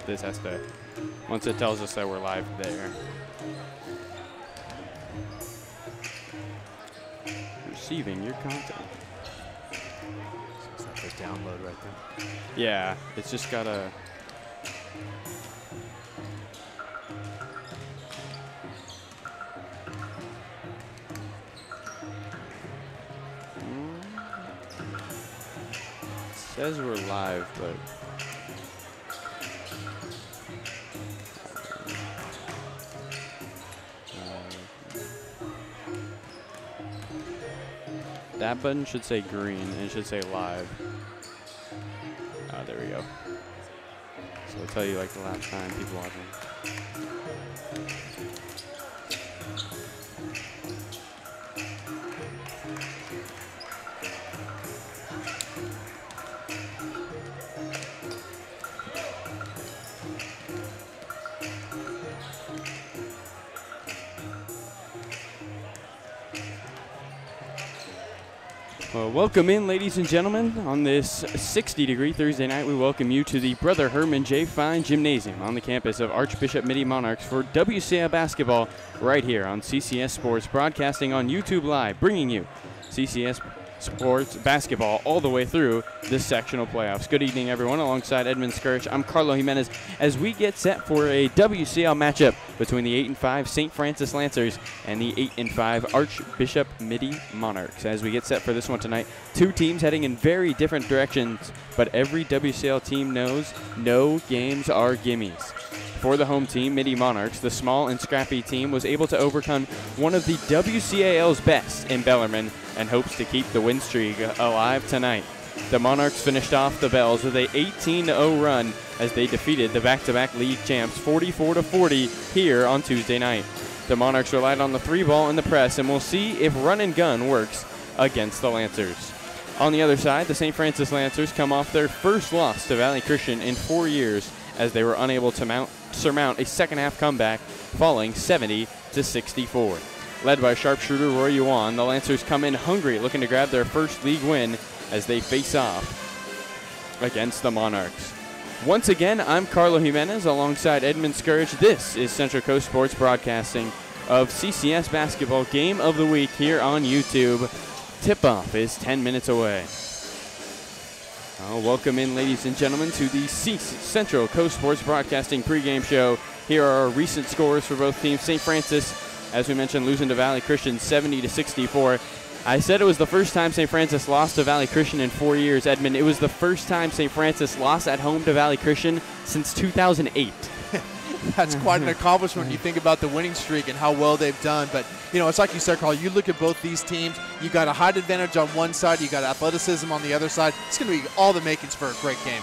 this has to, once it tells us that we're live there. Receiving your content. It's like a download right there. Yeah, it's just gotta. It says we're live, but. That button should say green, and it should say live. There we go. So it'll tell you like the last time people watching. Well, welcome in, ladies and gentlemen. On this 60-degree Thursday night, we welcome you to the Brother Herman J. Fine Gymnasium on the campus of Archbishop Mitty Monarchs for WCL basketball right here on CCS Sports, broadcasting on YouTube Live, bringing you CCS Sports basketball all the way through the sectional playoffs. Good evening, everyone. Alongside Edmund Skirch, I'm Carlo Jimenez as we get set for a WCL matchup between the 8-5 St. Francis Lancers and the 8-5 Archbishop Mitty Monarchs. As we get set for this one tonight, two teams heading in very different directions, but every WCL team knows no games are gimmies. For the home team, Mitty Monarchs, the small and scrappy team was able to overcome one of the WCAL's best in Bellarmine and hopes to keep the win streak alive tonight. The Monarchs finished off the Bells with a 18-0 run as they defeated the back-to-back league champs 44-40 here on Tuesday night. The Monarchs relied on the three ball in the press, and we'll see if run and gun works against the Lancers. On the other side, the St. Francis Lancers come off their first loss to Valley Christian in 4 years as they were unable to surmount a second-half comeback, falling 70-64. Led by sharpshooter Roy Yuan, the Lancers come in hungry, looking to grab their first league win as they face off against the Monarchs. Once again, I'm Carlo Jimenez alongside Edmund Skirch. This is Central Coast Sports broadcasting of CCS Basketball Game of the Week here on YouTube. Tip-off is 10 minutes away. Welcome in, ladies and gentlemen, to the Central Coast Sports Broadcasting pregame show. Here are our recent scores for both teams. St. Francis, as we mentioned, losing to Valley Christian 70-64. I said it was the first time St. Francis lost to Valley Christian in 4 years. Edmund, it was the first time St. Francis lost at home to Valley Christian since 2008. That's quite an accomplishment when you think about the winning streak and how well they've done. But, you know, it's like you said, Carl, you look at both these teams, you got a height advantage on one side, you got athleticism on the other side. It's going to be all the makings for a great game.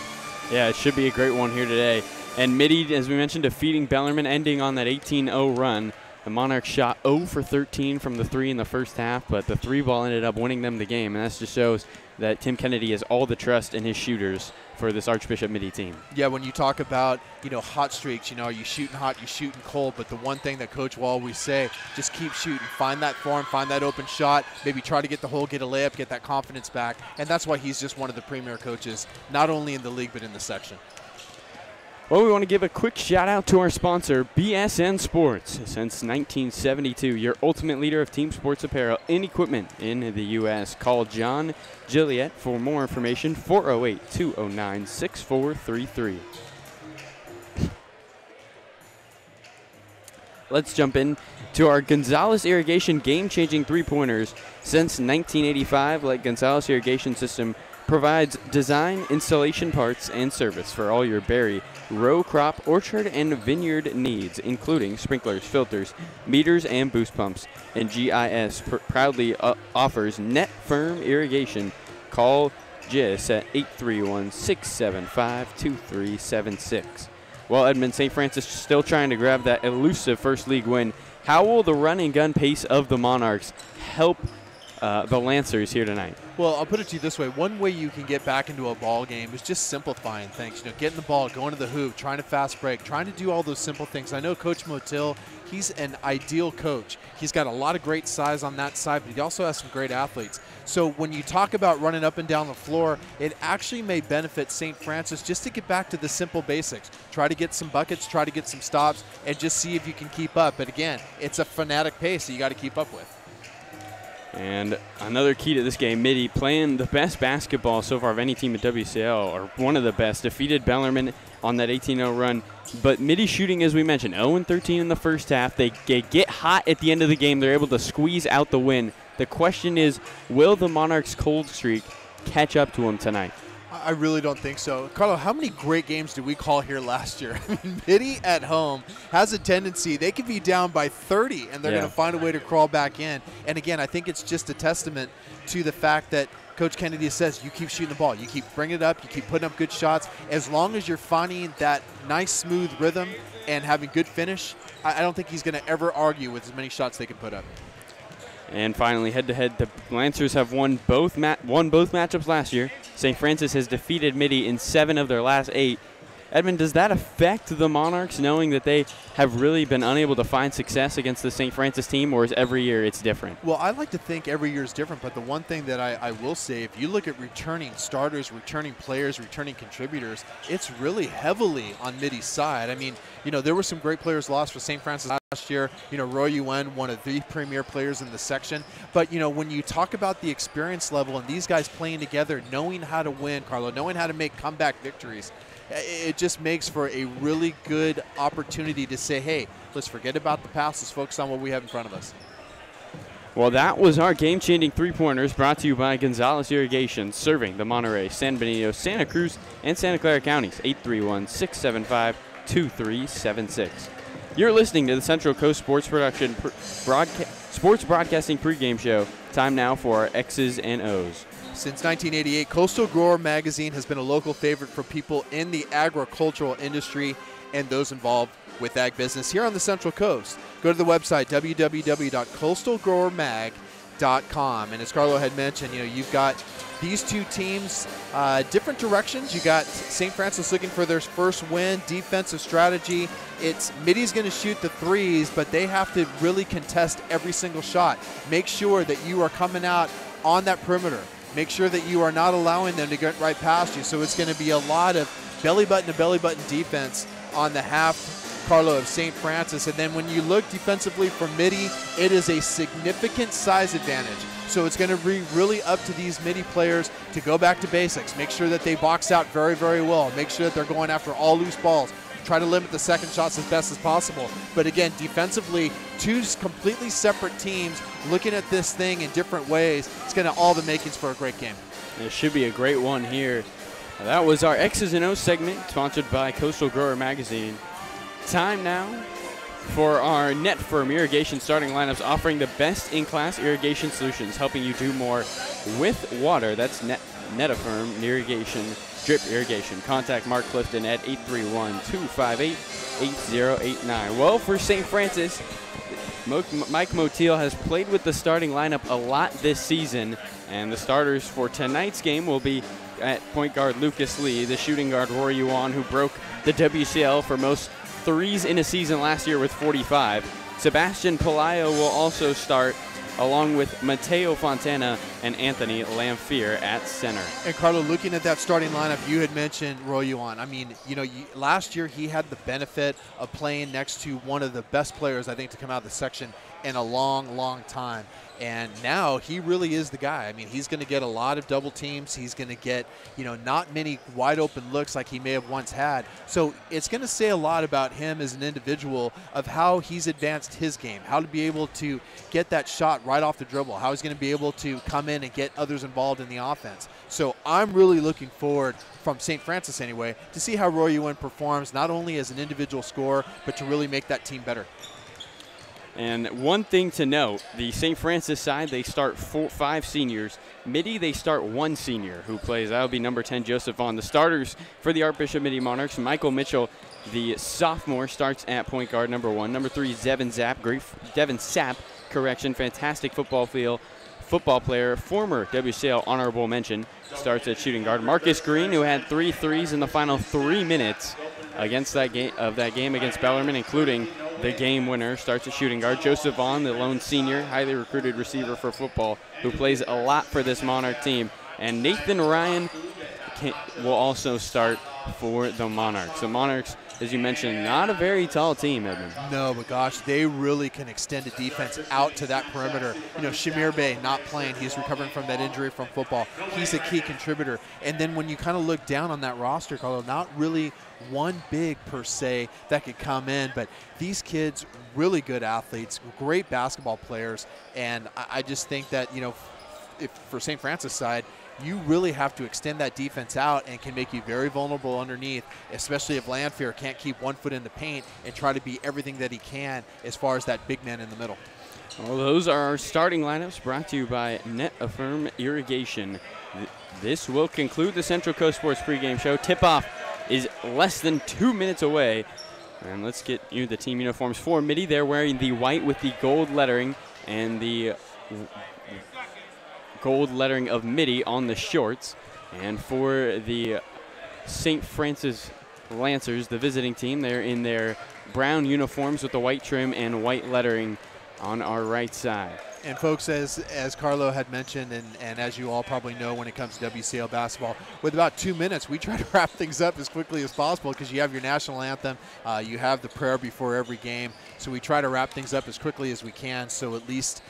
Yeah, it should be a great one here today. And Mitty, as we mentioned, defeating Bellarmine, ending on that 18-0 run. The Monarchs shot 0 for 13 from the three in the first half, but the three ball ended up winning them the game, and that just shows that Tim Kennedy has all the trust in his shooters for this Archbishop Mitty team. Yeah, when you talk about, you know, hot streaks, you know, you shooting hot, you shooting cold, but the one thing that Coach will always say, just keep shooting, find that form, find that open shot, maybe try to get the hole, get a layup, get that confidence back, and that's why he's just one of the premier coaches, not only in the league but in the section. Well, we want to give a quick shout out to our sponsor, BSN Sports. Since 1972, your ultimate leader of team sports apparel and equipment in the U.S. Call John Gilliette for more information, 408-209-6433. Let's jump in to our Gonzalez Irrigation game-changing three-pointers. Since 1985, Lake Gonzalez Irrigation System provides design, installation parts, and service for all your berry, row crop, orchard, and vineyard needs, including sprinklers, filters, meters, and boost pumps. And GIS proudly offers net firm irrigation. Call GIS at 831-675-2376. Well, Edmund, St. Francis still trying to grab that elusive first league win. How will the run and gun pace of the Monarchs help the Lancers here tonight? Well, I'll put it to you this way. One way you can get back into a ball game is just simplifying things. Getting the ball, going to the hoop, trying to fast break, trying to do all those simple things. I know Coach Motil, he's an ideal coach. He's got a lot of great size on that side, but he also has some great athletes. So when you talk about running up and down the floor, it actually may benefit St. Francis just to get back to the simple basics. Try to get some buckets, try to get some stops, and just see if you can keep up. But again, it's a fanatic pace that you got to keep up with. And another key to this game, Mitty playing the best basketball so far of any team at WCL, or one of the best, defeated Bellarmine on that 18-0 run. But Mitty shooting, as we mentioned, 0-13 in the first half. They get hot at the end of the game. They're able to squeeze out the win. The question is, will the Monarchs' cold streak catch up to them tonight? I really don't think so. Carlo, how many great games did we call here last year? I mean, Mitty at home has a tendency. They could be down by 30, and they're going to find a way to crawl back in. And, again, I think it's just a testament to the fact that Coach Kennedy says you keep shooting the ball. You keep bringing it up. You keep putting up good shots. As long as you're finding that nice, smooth rhythm and having good finish, I don't think he's going to ever argue with as many shots they can put up. And finally, head-to-head, the Lancers have won both matchups last year. St. Francis has defeated Mitty in 7 of their last 8. Edmund, does that affect the Monarchs, knowing that they have really been unable to find success against the St. Francis team, or is every year it's different? Well, I like to think every year is different, but the one thing that I will say, if you look at returning starters, returning players, returning contributors, it's really heavily on Mitty's side. I mean, there were some great players lost for St. Francis last year. Roy Yuen, one of the premier players in the section. But, when you talk about the experience level and these guys playing together, knowing how to win, Carlo, knowing how to make comeback victories, it just makes for a really good opportunity to say, hey, let's forget about the past. Let's focus on what we have in front of us. Well, that was our game-changing three-pointers brought to you by Gonzales Irrigation, serving the Monterey, San Benito, Santa Cruz, and Santa Clara counties. 831-675-2376. You're listening to the Central Coast Sports Production Sports Broadcasting pregame show. Time now for our X's and O's. Since 1988, Coastal Grower Magazine has been a local favorite for people in the agricultural industry and those involved with ag business here on the Central Coast. Go to the website, www.coastalgrowermag.com. And as Carlo had mentioned, you've got these two teams, different directions. You got St. Francis looking for their first win, defensive strategy. Mitty's going to shoot the threes, but they have to really contest every single shot. Make sure that you are coming out on that perimeter. Make sure that you are not allowing them to get right past you. So it's going to be a lot of belly button to belly button defense on the half, Carlo, of St. Francis. And then when you look defensively for Mitty, it is a significant size advantage. So it's going to be really up to these Mitty players to go back to basics. Make sure that they box out very, very well. Make sure that they're going after all loose balls. Try to limit the second shots as best as possible. But again, defensively, two completely separate teams looking at this thing in different ways. It's going to all the makings for a great game. It should be a great one here. That was our X's and O's segment, sponsored by Coastal Grower Magazine. Time now for our Net Firm irrigation starting lineups, offering the best in-class irrigation solutions, helping you do more with water. That's Netafirm Irrigation, Drip Irrigation. Contact Mark Clifton at 831-258-8089. Well, for St. Francis, Mike Motil has played with the starting lineup a lot this season, and the starters for tonight's game will be at point guard Lucas Lee, the shooting guard Rory Yuan, who broke the WCL for most threes in a season last year with 45. Sebastian Pelayo will also start, along with Mateo Fontana and Anthony Lamphere at center. And Carlo, looking at that starting lineup, you had mentioned Roy Yuan. I mean, last year he had the benefit of playing next to one of the best players, I think, to come out of the section in a long, long time. And now he really is the guy. I mean, he's going to get a lot of double teams. He's going to get, not many wide open looks like he may have once had. So it's going to say a lot about him as an individual, of how he's advanced his game, how to be able to get that shot right off the dribble, how he's going to be able to come in and get others involved in the offense. So I'm really looking forward, from St. Francis anyway, to see how Roy Yuan performs, not only as an individual scorer, but to really make that team better. And one thing to note, the St. Francis side, they start 5 seniors. Mitty, they start 1 senior who plays. That would be number 10, Joseph Vaughn. The starters for the Archbishop Mitty Monarchs, Michael Mitchell, the sophomore, starts at point guard, number 1. Number 3, Devin Sapp, fantastic football football player, former WCL honorable mention, starts at shooting guard. Marcus Green, who had 3 threes in the final 3 minutes against that game against Bellarmine, including the game winner, starts at shooting guard. Joseph Vaughn, the lone senior, highly recruited receiver for football, who plays a lot for this Monarch team. And Nathan Ryan will also start for the Monarchs. The Monarchs, as you mentioned, not a very tall team, Edmund. No, but gosh, they really can extend a defense out to that perimeter. You know, Shamir Bey not playing. He's recovering from that injury from football. He's a key contributor. And then when you kind of look down on that roster, Carlo, not really one big per se that could come in, but these kids, really good athletes, great basketball players. And I just think that, you know, if for St. Francis side, you really have to extend that defense out and can make you very vulnerable underneath, especially if Landfair can't keep 1 foot in the paint and try to be everything that he can as far as that big man in the middle. Well, those are our starting lineups brought to you by Net Affirm Irrigation. This will conclude the Central Coast Sports pregame show. Tip-off is less than 2 minutes away. And let's get you the team uniforms for Mitty. They're wearing the white with the gold lettering and the gold lettering of Mitty on the shorts. And for the St. Francis Lancers, the visiting team, they're in their brown uniforms with the white trim and white lettering on our right side. And folks, as Carlo had mentioned, and as you all probably know when it comes to WCL basketball, with about 2 minutes, we try to wrap things up as quickly as possible because you have your national anthem, you have the prayer before every game, so we try to wrap things up as quickly as we can so at least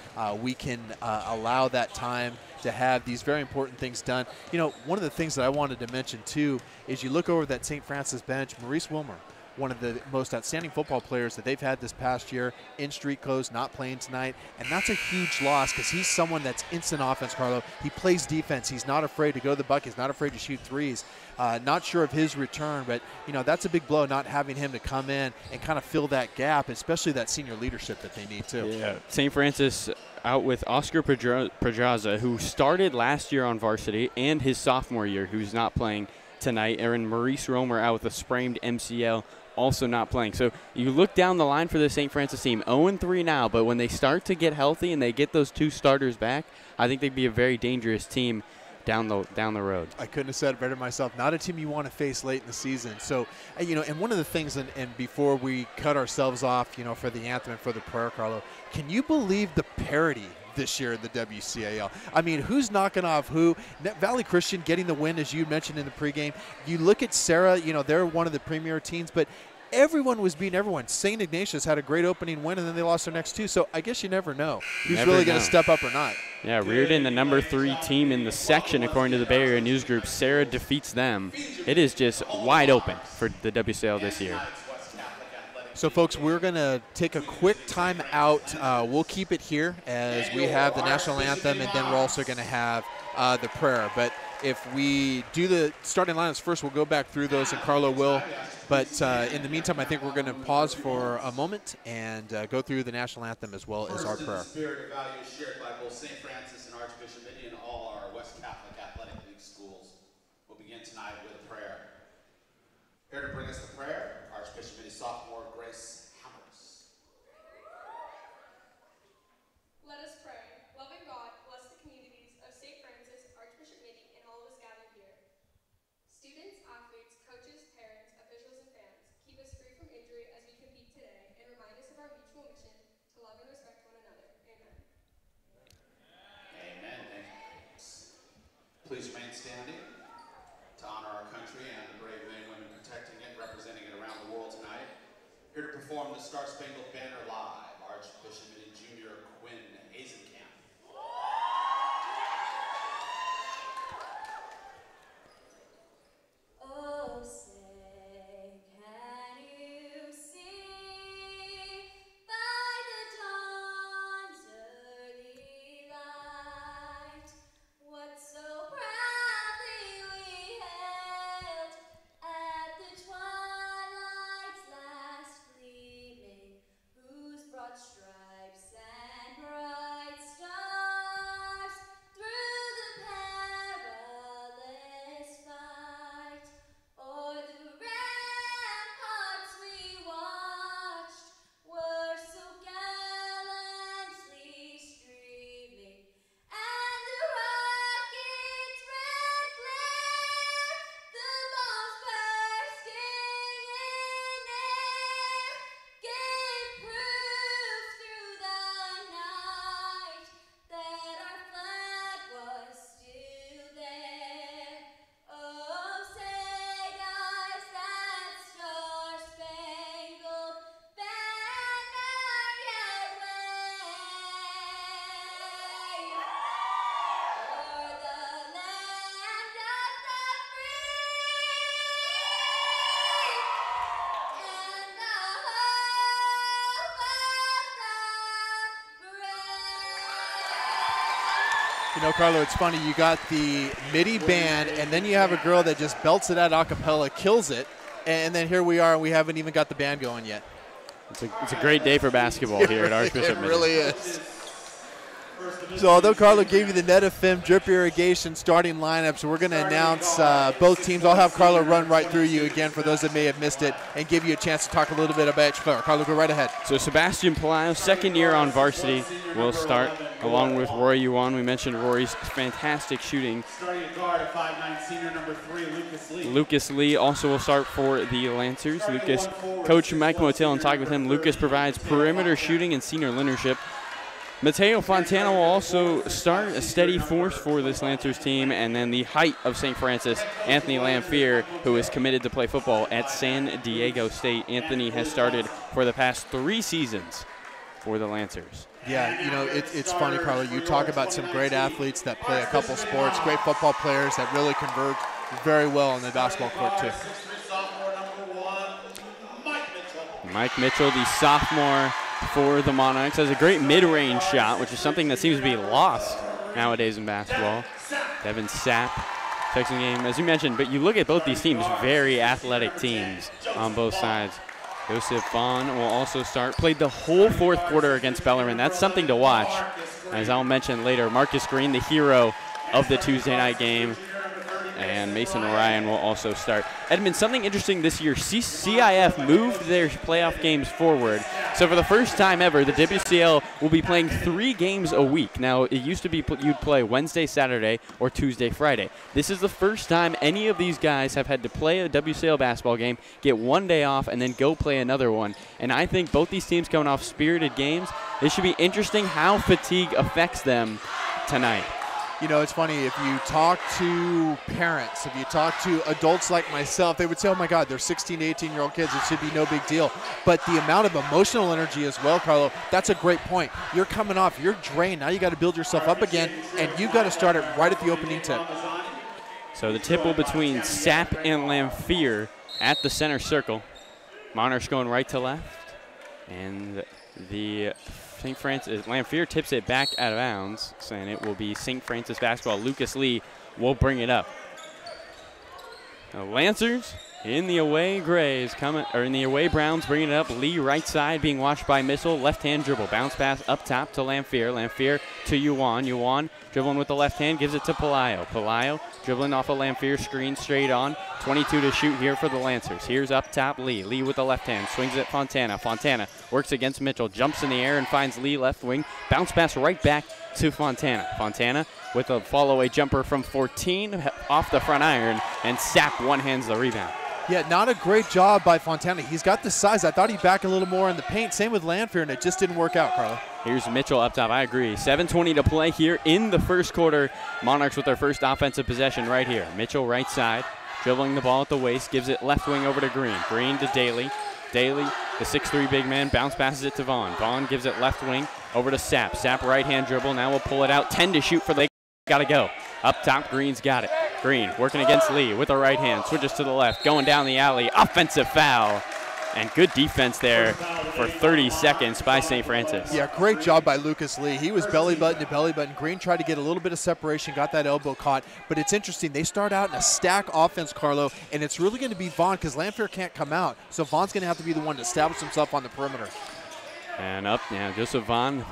we can allow that time to have these very important things done. You know, one of the things that I wanted to mention too is you look over that St. Francis bench, Maurice Wilmer, one of the most outstanding football players that they've had this past year, in street clothes, not playing tonight. And that's a huge loss because he's someone that's instant offense, Carlo. He plays defense. He's not afraid to go to the bucket. He's not afraid to shoot threes. Not sure of his return, but, you know, that's a big blow not having him to come in and kind of fill that gap, especially that senior leadership that they need too. Yeah, St. Francis out with Oscar Pedraza, who started last year on varsity, and his sophomore year, who's not playing tonight. And Maurice Romer out with a sprained MCL, also not playing. So you look down the line for the St. Francis team, 0-3 now, but when they start to get healthy and they get those 2 starters back, I think they'd be a very dangerous team down the road. I couldn't have said it better myself. Not a team you want to face late in the season. So, you know, and one of the things, and before we cut ourselves off, you know, for the anthem and for the prayer, Carlo, can you believe the parity this year in the WCAL? I mean, who's knocking off who? Valley Christian getting the win, as you mentioned in the pregame. You look at Sarah, you know, they're one of the premier teams, but everyone was beating everyone. St. Ignatius had a great opening win, and then they lost their next 2. So I guess you never know who's really going to step up or not. Yeah, Reardon, the number 3 team in the section, according to the Bay Area News Group. Sarah defeats them. It is just wide open for the WCL this year. So, folks, we're going to take a quick time out. We'll keep it here as we have the national anthem, and then we're also going to have the prayer. But if we do the starting lineups first, we'll go back through those, and Carlo will. But in the meantime, I think we're going to pause for a moment and go through the national anthem as well as our prayer. The spirit of values shared by both St. Francis and Archbishop Mitty and all our West Catholic Athletic League schools. We'll begin tonight with prayer. Here to bring us the prayer, Archbishop Mitty sophomore Grace Hammers. Let us pray. Loving God, bless the communities of St. Francis, Archbishop Mitty, and all of us gathered here. Students, athletes, coaches, parents, officials, and fans, keep us free from injury as we compete today, and remind us of our mutual mission to love and respect one another. Amen. Amen. Thank you. Please remain standing to honor our country and the brave men and women protecting it, representing it around the world tonight. Here to perform the Star Spangled Banner live, Archbishop Mitty Jr. Quinn Hazenkamp. Oh, say, can you see by the dawn's early light what so proudly we hailed at the twilight's last gleaming, whose broad stripes and bright You know, Carlo, it's funny. You got the Mitty band, and then you have a girl that just belts it out a cappella, kills it, and then here we are, and we haven't even got the band going yet. It's a great day for basketball here at Archbishop. It really is. So although Carlo gave you the net of Fim drip irrigation starting lineups, we're going to announce both teams. I'll have Carlo run right through you again for those that may have missed it and give you a chance to talk a little bit about each player. Carlo, go right ahead. So Sebastian Pelayo, second year on varsity, will start along with Roy Yuan. We mentioned Rory's fantastic shooting. Starting at guard at 5'9", senior number 3, Lucas Lee. Lucas Lee also will start for the Lancers. Lucas, Coach Mike Motel, and talked with him. Lucas provides perimeter shooting and senior leadership. Mateo Fontana will also start, a steady force for this Lancers team. And then the height of St. Francis, Anthony Lamphere, who is committed to play football at San Diego State. Anthony has started for the past 3 seasons for the Lancers. Yeah, you know, it's funny, Carlo. You talk about some great athletes that play a couple sports, great football players that really convert very well on the basketball court, too. Mike Mitchell, the sophomore for the Monarchs, has a great mid-range shot, which is something that seems to be lost nowadays in basketball. Devin Sapp checks the game, as you mentioned, but you look at both these teams, very athletic teams on both sides. Joseph Vaughn will also start. Played the whole fourth quarter against Bellarmine. That's something to watch. As I'll mention later, Marcus Green, the hero of the Tuesday night game, and Mason Orion will also start. Edmund, something interesting this year, CIF moved their playoff games forward. So for the first time ever, the WCL will be playing 3 games a week. Now, it used to be you'd play Wednesday, Saturday, or Tuesday, Friday. This is the first time any of these guys have had to play a WCL basketball game, get 1 day off, and then go play another one. And I think both these teams coming off spirited games, it should be interesting how fatigue affects them tonight. You know, it's funny, if you talk to parents, if you talk to adults like myself, they would say, oh my God, they're 16 to 18-year-old kids, it should be no big deal. But the amount of emotional energy as well, Carlo, that's a great point. You're coming off, you're drained, now you got to build yourself up again, and you've got to start it right at the opening tip. So the tip will between Sapp and Lamphere at the center circle. Monarchs going right to left, and the St. Francis, Lamphere tips it back out of bounds, and it will be St. Francis basketball. Lucas Lee will bring it up. The Lancers in the away Grays coming, or in the away Browns bringing it up. Lee right side being watched by Missile. Left hand dribble, bounce pass up top to Lamphere. Lamphere to Yuan. Yuan dribbling with the left hand, gives it to Pelayo. Pelayo dribbling off a Lamphere screen straight on. 22 to shoot here for the Lancers. Here's up top Lee. Lee with the left hand, swings it Fontana. Fontana works against Mitchell, jumps in the air and finds Lee left wing. Bounce pass right back to Fontana. Fontana with a follow-away jumper from 14 off the front iron, and Sapp one-hands the rebound. Yeah, not a great job by Fontana. He's got the size. I thought he'd back a little more in the paint. Same with Lamphere, and it just didn't work out, Carlo. Here's Mitchell up top. I agree. 7:20 to play here in the first quarter. Monarchs with their first offensive possession right here. Mitchell right side, dribbling the ball at the waist, gives it left wing over to Green. Green to Daly. Daly, the 6'3" big man, bounce passes it to Vaughn. Vaughn gives it left wing over to Sapp. Sapp right-hand dribble. Now we'll pull it out. 10 to shoot for the. Got to go. Up top, Green's got it. Green working against Lee with the right hand. Switches to the left. Going down the alley. Offensive foul. And good defense there for 30 seconds by St. Francis. Yeah, great job by Lucas Lee. He was belly button to belly button. Green tried to get a little bit of separation, got that elbow caught. But it's interesting. They start out in a stack offense, Carlo, and it's really going to be Vaughn because Lamphere can't come out. So Vaughn's going to have to be the one to establish himself on the perimeter. And up now, Joseph Vaughn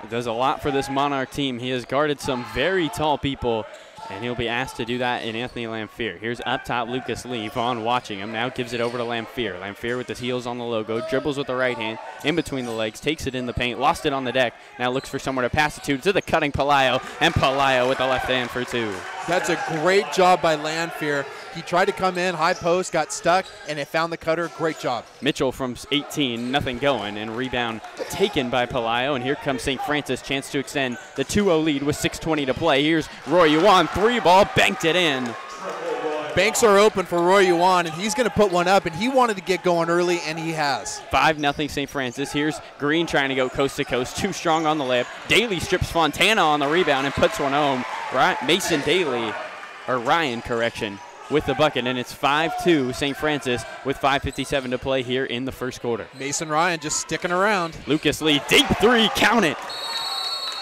does a lot for this Monarch team. He has guarded some very tall people, and he'll be asked to do that in Anthony Lamphere. Here's up top Lucas Lee. Vaughn watching him. Now gives it over to Lamphere. Lamphere with his heels on the logo. Dribbles with the right hand. In between the legs. Takes it in the paint. Lost it on the deck. Now looks for somewhere to pass it to the cutting Pelayo. And Pelayo with the left hand for 2. That's a great job by Lamphere. He tried to come in, high post, got stuck, and it found the cutter. Great job. Mitchell from 18, nothing going, and rebound taken by Pelayo. And here comes St. Francis, chance to extend the 2-0 lead with 6:20 to play. Here's Roy Yuan, 3-ball, banked it in. Banks are open for Roy Yuan, and he's going to put one up, and he wanted to get going early, and he has. 5-0 St. Francis. Here's Green trying to go coast to coast, too strong on the layup. Daly strips Fontana on the rebound and puts one home. Mason Daly, or Ryan, correction, with the bucket, and it's 5-2 St. Francis with 5:57 to play here in the first quarter. Mason Ryan just sticking around. Lucas Lee, deep 3, count it.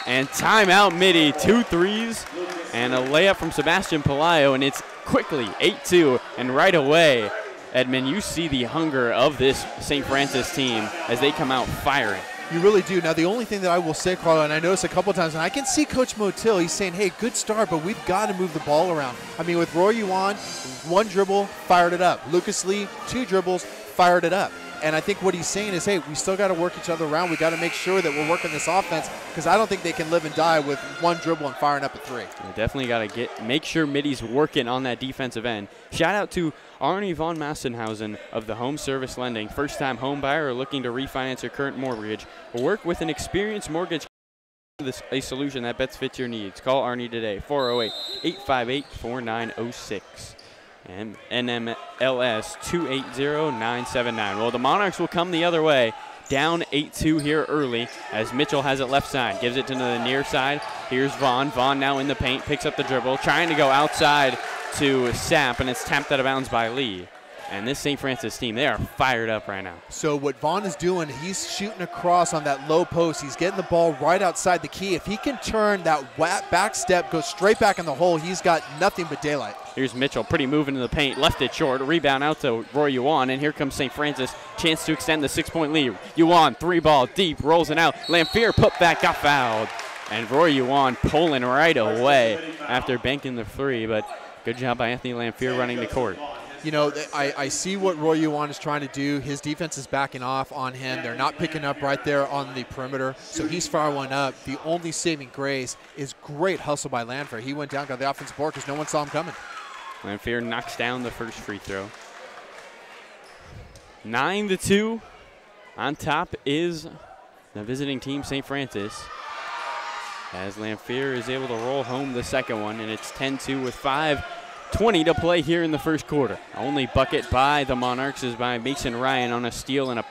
And timeout Mitty, 2 threes and a layup from Sebastian Pelayo, and it's quickly 8-2. And right away, Edmund, you see the hunger of this St. Francis team as they come out firing. You really do. Now, the only thing that I will say, Carlo, and I noticed a couple times, and I can see Coach Motil, he's saying, hey, good start, but we've got to move the ball around. I mean, with Roy Yuan, 1 dribble, fired it up. Lucas Lee, 2 dribbles, fired it up. And I think what he's saying is, hey, we still got to work each other around. We got to make sure that we're working this offense, because I don't think they can live and die with 1 dribble and firing up a 3. You definitely got to make sure Mitty's working on that defensive end. Shout out to Arnie von Massenhausen of the Home Service Lending. First-time home buyer or looking to refinance your current mortgage, or work with an experienced mortgage, a solution that best fits your needs. Call Arnie today, 408-858-4906. And NMLS 280979. Well, the Monarchs will come the other way, down 8-2 here early as Mitchell has it left side, gives it to the near side. Here's Vaughn. Vaughn now in the paint, picks up the dribble, trying to go outside to Sapp, and it's tapped out of bounds by Lee. And this St. Francis team, they are fired up right now. So what Vaughn is doing, he's shooting across on that low post. He's getting the ball right outside the key. If he can turn that back step, go straight back in the hole, he's got nothing but daylight. Here's Mitchell, pretty move into the paint, left it short, rebound out to Roy Yuan, and here comes St. Francis, chance to extend the 6-point lead. Yuan, 3-ball deep, rolls it out. Lamphere put back, got fouled. And Roy Yuan pulling right away after banking the 3, but good job by Anthony Lamphere running the court. You know, I see what Roy Yuan is trying to do. His defense is backing off on him. They're not picking up right there on the perimeter, so he's firing up. The only saving grace is great hustle by Lamphere. He went down, got the offensive board because no one saw him coming. Lamphere knocks down the first free throw. 9-2. On top is the visiting team, St. Francis, as Lamphere is able to roll home the second one, and it's 10-2 with 5:20 to play here in the first quarter. Only bucket by the Monarchs is by Mason Ryan on a steal and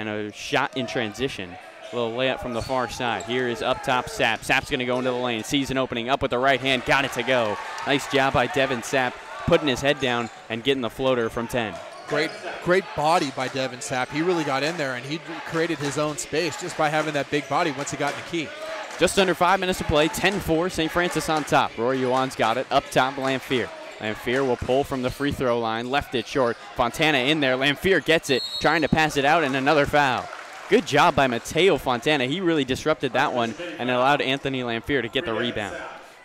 a shot in transition. A little layup from the far side. Here is up top Sapp. Sapp's going to go into the lane. Sees an opening. Up with the right hand. Got it to go. Nice job by Devin Sapp, putting his head down and getting the floater from 10. Great body by Devin Sapp. He really got in there, and he created his own space just by having that big body once he got in the key. Just under 5 minutes to play. 10-4. St. Francis on top. Roy Yuan's got it. Up top, Lamphere. Lamphere will pull from the free throw line. Left it short. Fontana in there. Lamphere gets it. Trying to pass it out, and another foul. Good job by Mateo Fontana. He really disrupted that one and allowed Anthony Lamphere to get the rebound.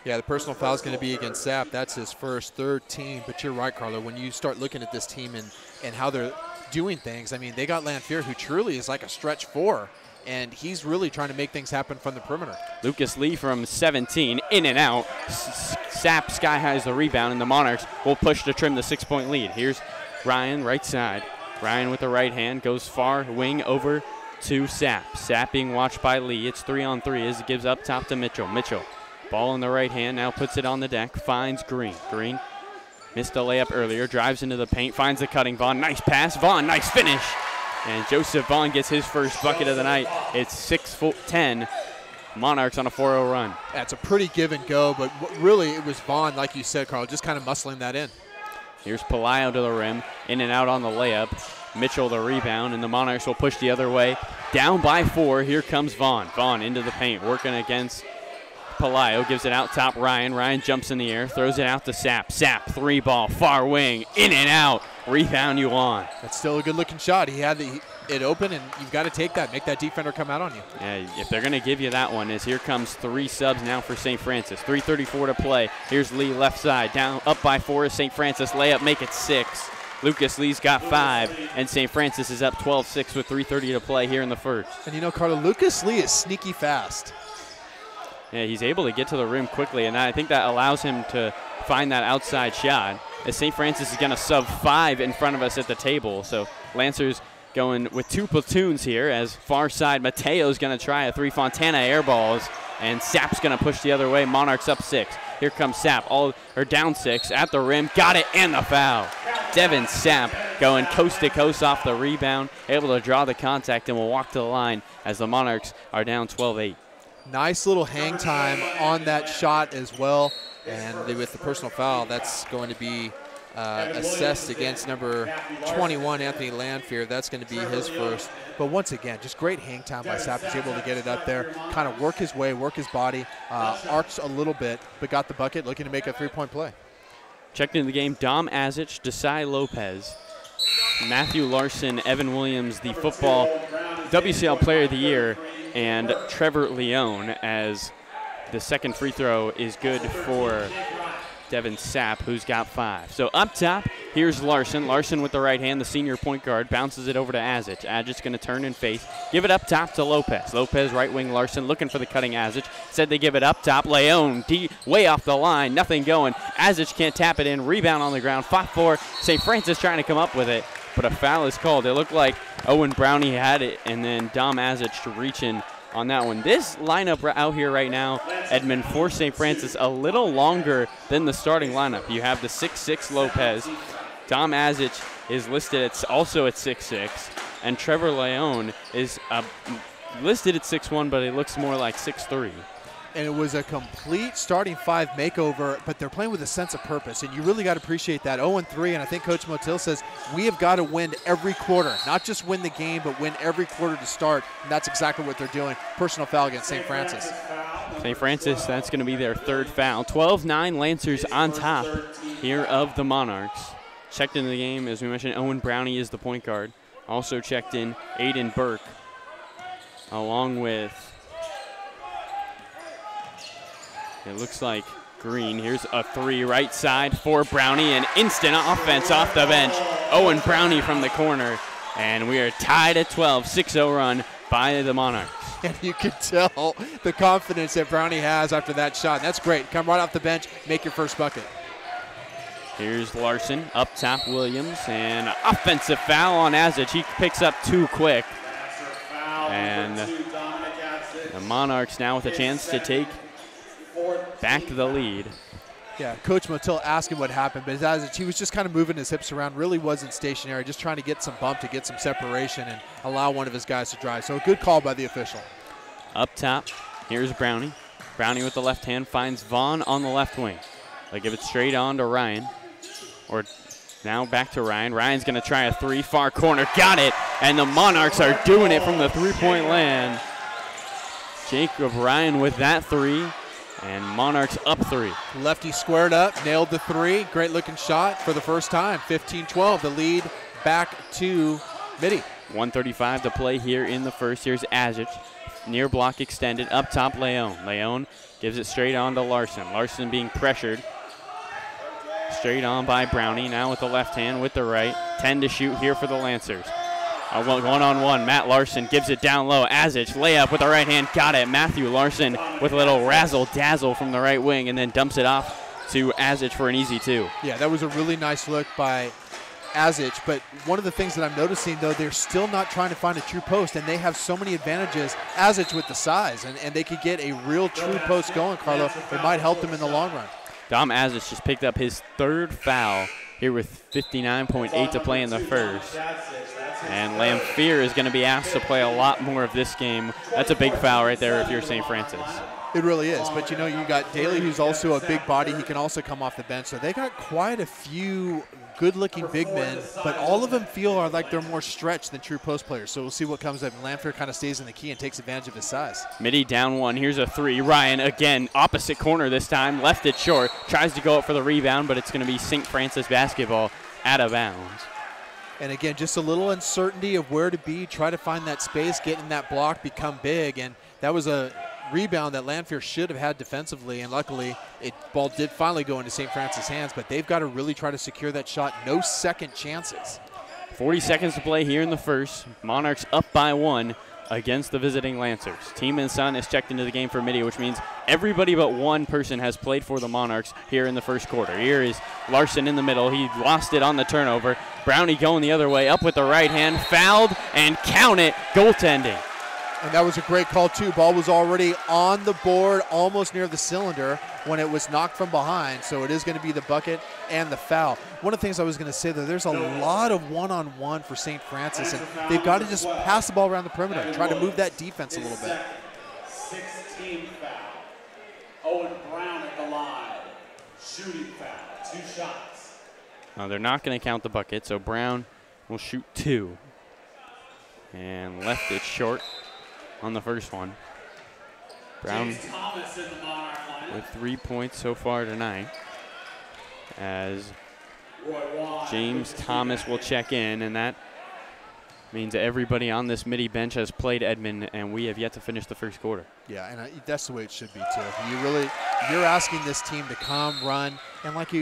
Yeah, the personal foul is going to be against Sapp. That's his first, third team. But you're right, Carlo. When you start looking at this team and how they're doing things, I mean, they got Lamphere, who truly is like a stretch 4, and he's really trying to make things happen from the perimeter. Lucas Lee from 17, in and out. Sapp sky highs the rebound, and the Monarchs will push to trim the 6-point lead. Here's Ryan, right side. Ryan with the right hand goes far wing over to Sapp. Sapp being watched by Lee. It's 3-on-3 as it gives up top to Mitchell. Mitchell, ball in the right hand, now puts it on the deck, finds Green. Green missed a layup earlier, drives into the paint, finds the cutting Vaughn. Nice pass, Vaughn, nice finish. And Joseph Vaughn gets his first bucket of the night. It's 6-10. Monarchs on a 4-0 run. That's a pretty give and go, but really it was Vaughn, like you said, Carl, just kind of muscling that in. Here's Pelayo to the rim, in and out on the layup. Mitchell the rebound, and the Monarchs will push the other way. Down by 4, here comes Vaughn. Vaughn into the paint, working against Pelayo, gives it out top Ryan. Ryan jumps in the air, throws it out to Sapp. Sapp, 3-ball, far wing, in and out. Rebound Yuan. That's still a good-looking shot. He had it open, and you've got to take that, make that defender come out on you. Yeah, if they're going to give you that one, is here comes 3 subs now for St. Francis. 3:34 to play. Here's Lee left side, down up by 4 is St. Francis. Layup, make it 6. Lucas Lee's got 5, and St. Francis is up 12-6 with 3:30 to play here in the first. And you know, Carlo, Lucas Lee is sneaky fast. Yeah, he's able to get to the rim quickly, and I think that allows him to find that outside shot. As St. Francis is going to sub 5 in front of us at the table, so Lancers going with 2 platoons here, as far side Mateo's going to try a 3. Fontana airballs, and Sapp's going to push the other way. Monarchs up 6. Here comes Sapp, down 6 at the rim. Got it, and the foul. Devin Sapp going coast to coast off the rebound, able to draw the contact, and will walk to the line as the Monarchs are down 12-8. Nice little hang time on that shot as well. And with the personal foul, that's going to be assessed against number 21, Anthony Lanfear. That's going to be his first. But once again, just great hang time by Sapp. He's able to get it up there, kind of work his way, work his body, arcs a little bit, but got the bucket, looking to make a three-point play. Checked into the game, Dom Azic, Desai Lopez, Matthew Larson, Evan Williams, the football WCL Player of the Year, and Trevor Leone, as the second free throw is good for Devin Sapp, who's got 5. So up top, here's Larson. Larson with the right hand, the senior point guard, bounces it over to Azic. Azic's going to turn and face. Give it up top to Lopez. Lopez, right wing, Larson looking for the cutting Azic. Said they give it up top. Leone, way off the line, nothing going. Azic can't tap it in. Rebound on the ground. 5-4. St. Francis trying to come up with it, but a foul is called. It looked like Owen Brownie had it, and then Dom Azic reaching on that one. This lineup out here right now, Edmund, for St. Francis, a little longer than the starting lineup. You have the 6'6" Lopez. Dom Azic is listed also at 6'6", and Trevor Leone is listed at 6'1", but it looks more like 6'3". And it was a complete starting 5 makeover, but they're playing with a sense of purpose, and you really got to appreciate that. 0-3, and I think Coach Motil says we have got to win every quarter, not just win the game, but win every quarter to start, and that's exactly what they're doing. Personal foul against St. Francis. St. Francis, that's going to be their 3rd foul. 12-9 Lancers on top here of the Monarchs. Checked into the game, as we mentioned, Owen Brownie is the point guard. Also checked in Aiden Burke, along with, it looks like Green. Here's a 3 right side for Brownie, and instant offense off the bench. Owen Brownie from the corner, and we are tied at 12, 6-0 run by the Monarchs. And you can tell the confidence that Brownie has after that shot. And that's great. Come right off the bench, make your first bucket. Here's Larson, up top Williams, and offensive foul on Azic. He picks up 2 quick. And the Monarchs now with a chance to take back the lead. Yeah, Coach Motil asked him what happened, but Azic, he was just kind of moving his hips around, really wasn't stationary, just trying to get some bump, to get some separation and allow one of his guys to drive. So a good call by the official. Up top, here's Brownie. Brownie with the left hand finds Vaughn on the left wing. They give it straight on to Ryan. Or now back to Ryan. Ryan's going to try a 3, far corner. Got it. And the Monarchs are doing it from the 3-point land. Jacob Ryan with that 3. And Monarchs up 3. Lefty squared up, nailed the 3. Great looking shot for the first time. 15-12, the lead back to Mitty. 1:35 to play here in the first. Here's Azic. Near block extended. Up top, Leone. Leone gives it straight on to Larson. Larson being pressured. Straight on by Brownie. Now with the left hand, with the right. 10 to shoot here for the Lancers. A one-on-one. Matt Larson gives it down low. Azic, layup with the right hand. Got it. Matthew Larson with a little razzle-dazzle from the right wing, and then dumps it off to Azic for an easy 2. Yeah, that was a really nice look by Azic, but one of the things that I'm noticing, though, they're still not trying to find a true post, and they have so many advantages. Azic with the size, and they could get a real true post going, Carlo. It might help them in the long run. Dom Azic just picked up his 3rd foul here with 59.8 to play in the first. And Lanfear is going to be asked to play a lot more of this game. That's a big foul right there if you're St. Francis. It really is. But, you know, you got Daly, who's also a big body. He can also come off the bench. So they got quite a few good-looking big men, but all of them feel like they're more stretched than true post players. So we'll see what comes up. Lanfear kind of stays in the key and takes advantage of his size. Mitty down 1. Here's a 3. Ryan, again, opposite corner this time. Left it short. Tries to go up for the rebound, but it's going to be St. Francis basketball out of bounds. And again, just a little uncertainty of where to be, try to find that space, get in that block, become big. And that was a rebound that Lanfear should have had defensively, and luckily ball did finally go into St. Francis' hands, but they've got to really try to secure that shot. No second chances. 40 seconds to play here in the first. Monarchs up by 1 against the visiting Lancers. Team and Son is checked into the game for Mitty, which means everybody but one person has played for the Monarchs here in the first quarter. Here is Larson in the middle. He lost it on the turnover. Brownie going the other way, up with the right hand, fouled, and count it, goaltending. And that was a great call, too. Ball was already on the board, almost near the cylinder when it was knocked from behind. So it is going to be the bucket and the foul. One of the things I was going to say, though, there's a lot of one-on-one for St. Francis, and they've got to just pass the ball around the perimeter, try to move that defense a little bit. 16 foul. Owen Brown at the line. Shooting foul. 2 shots. They're not going to count the bucket, so Brown will shoot 2. And left it short on the first one. Brown with 3 points so far tonight, as James Thomas will check in, and that means everybody on this Mitty bench has played Edmond, and we have yet to finish the first quarter. Yeah, and that's the way it should be too. You're asking this team to come, run, and like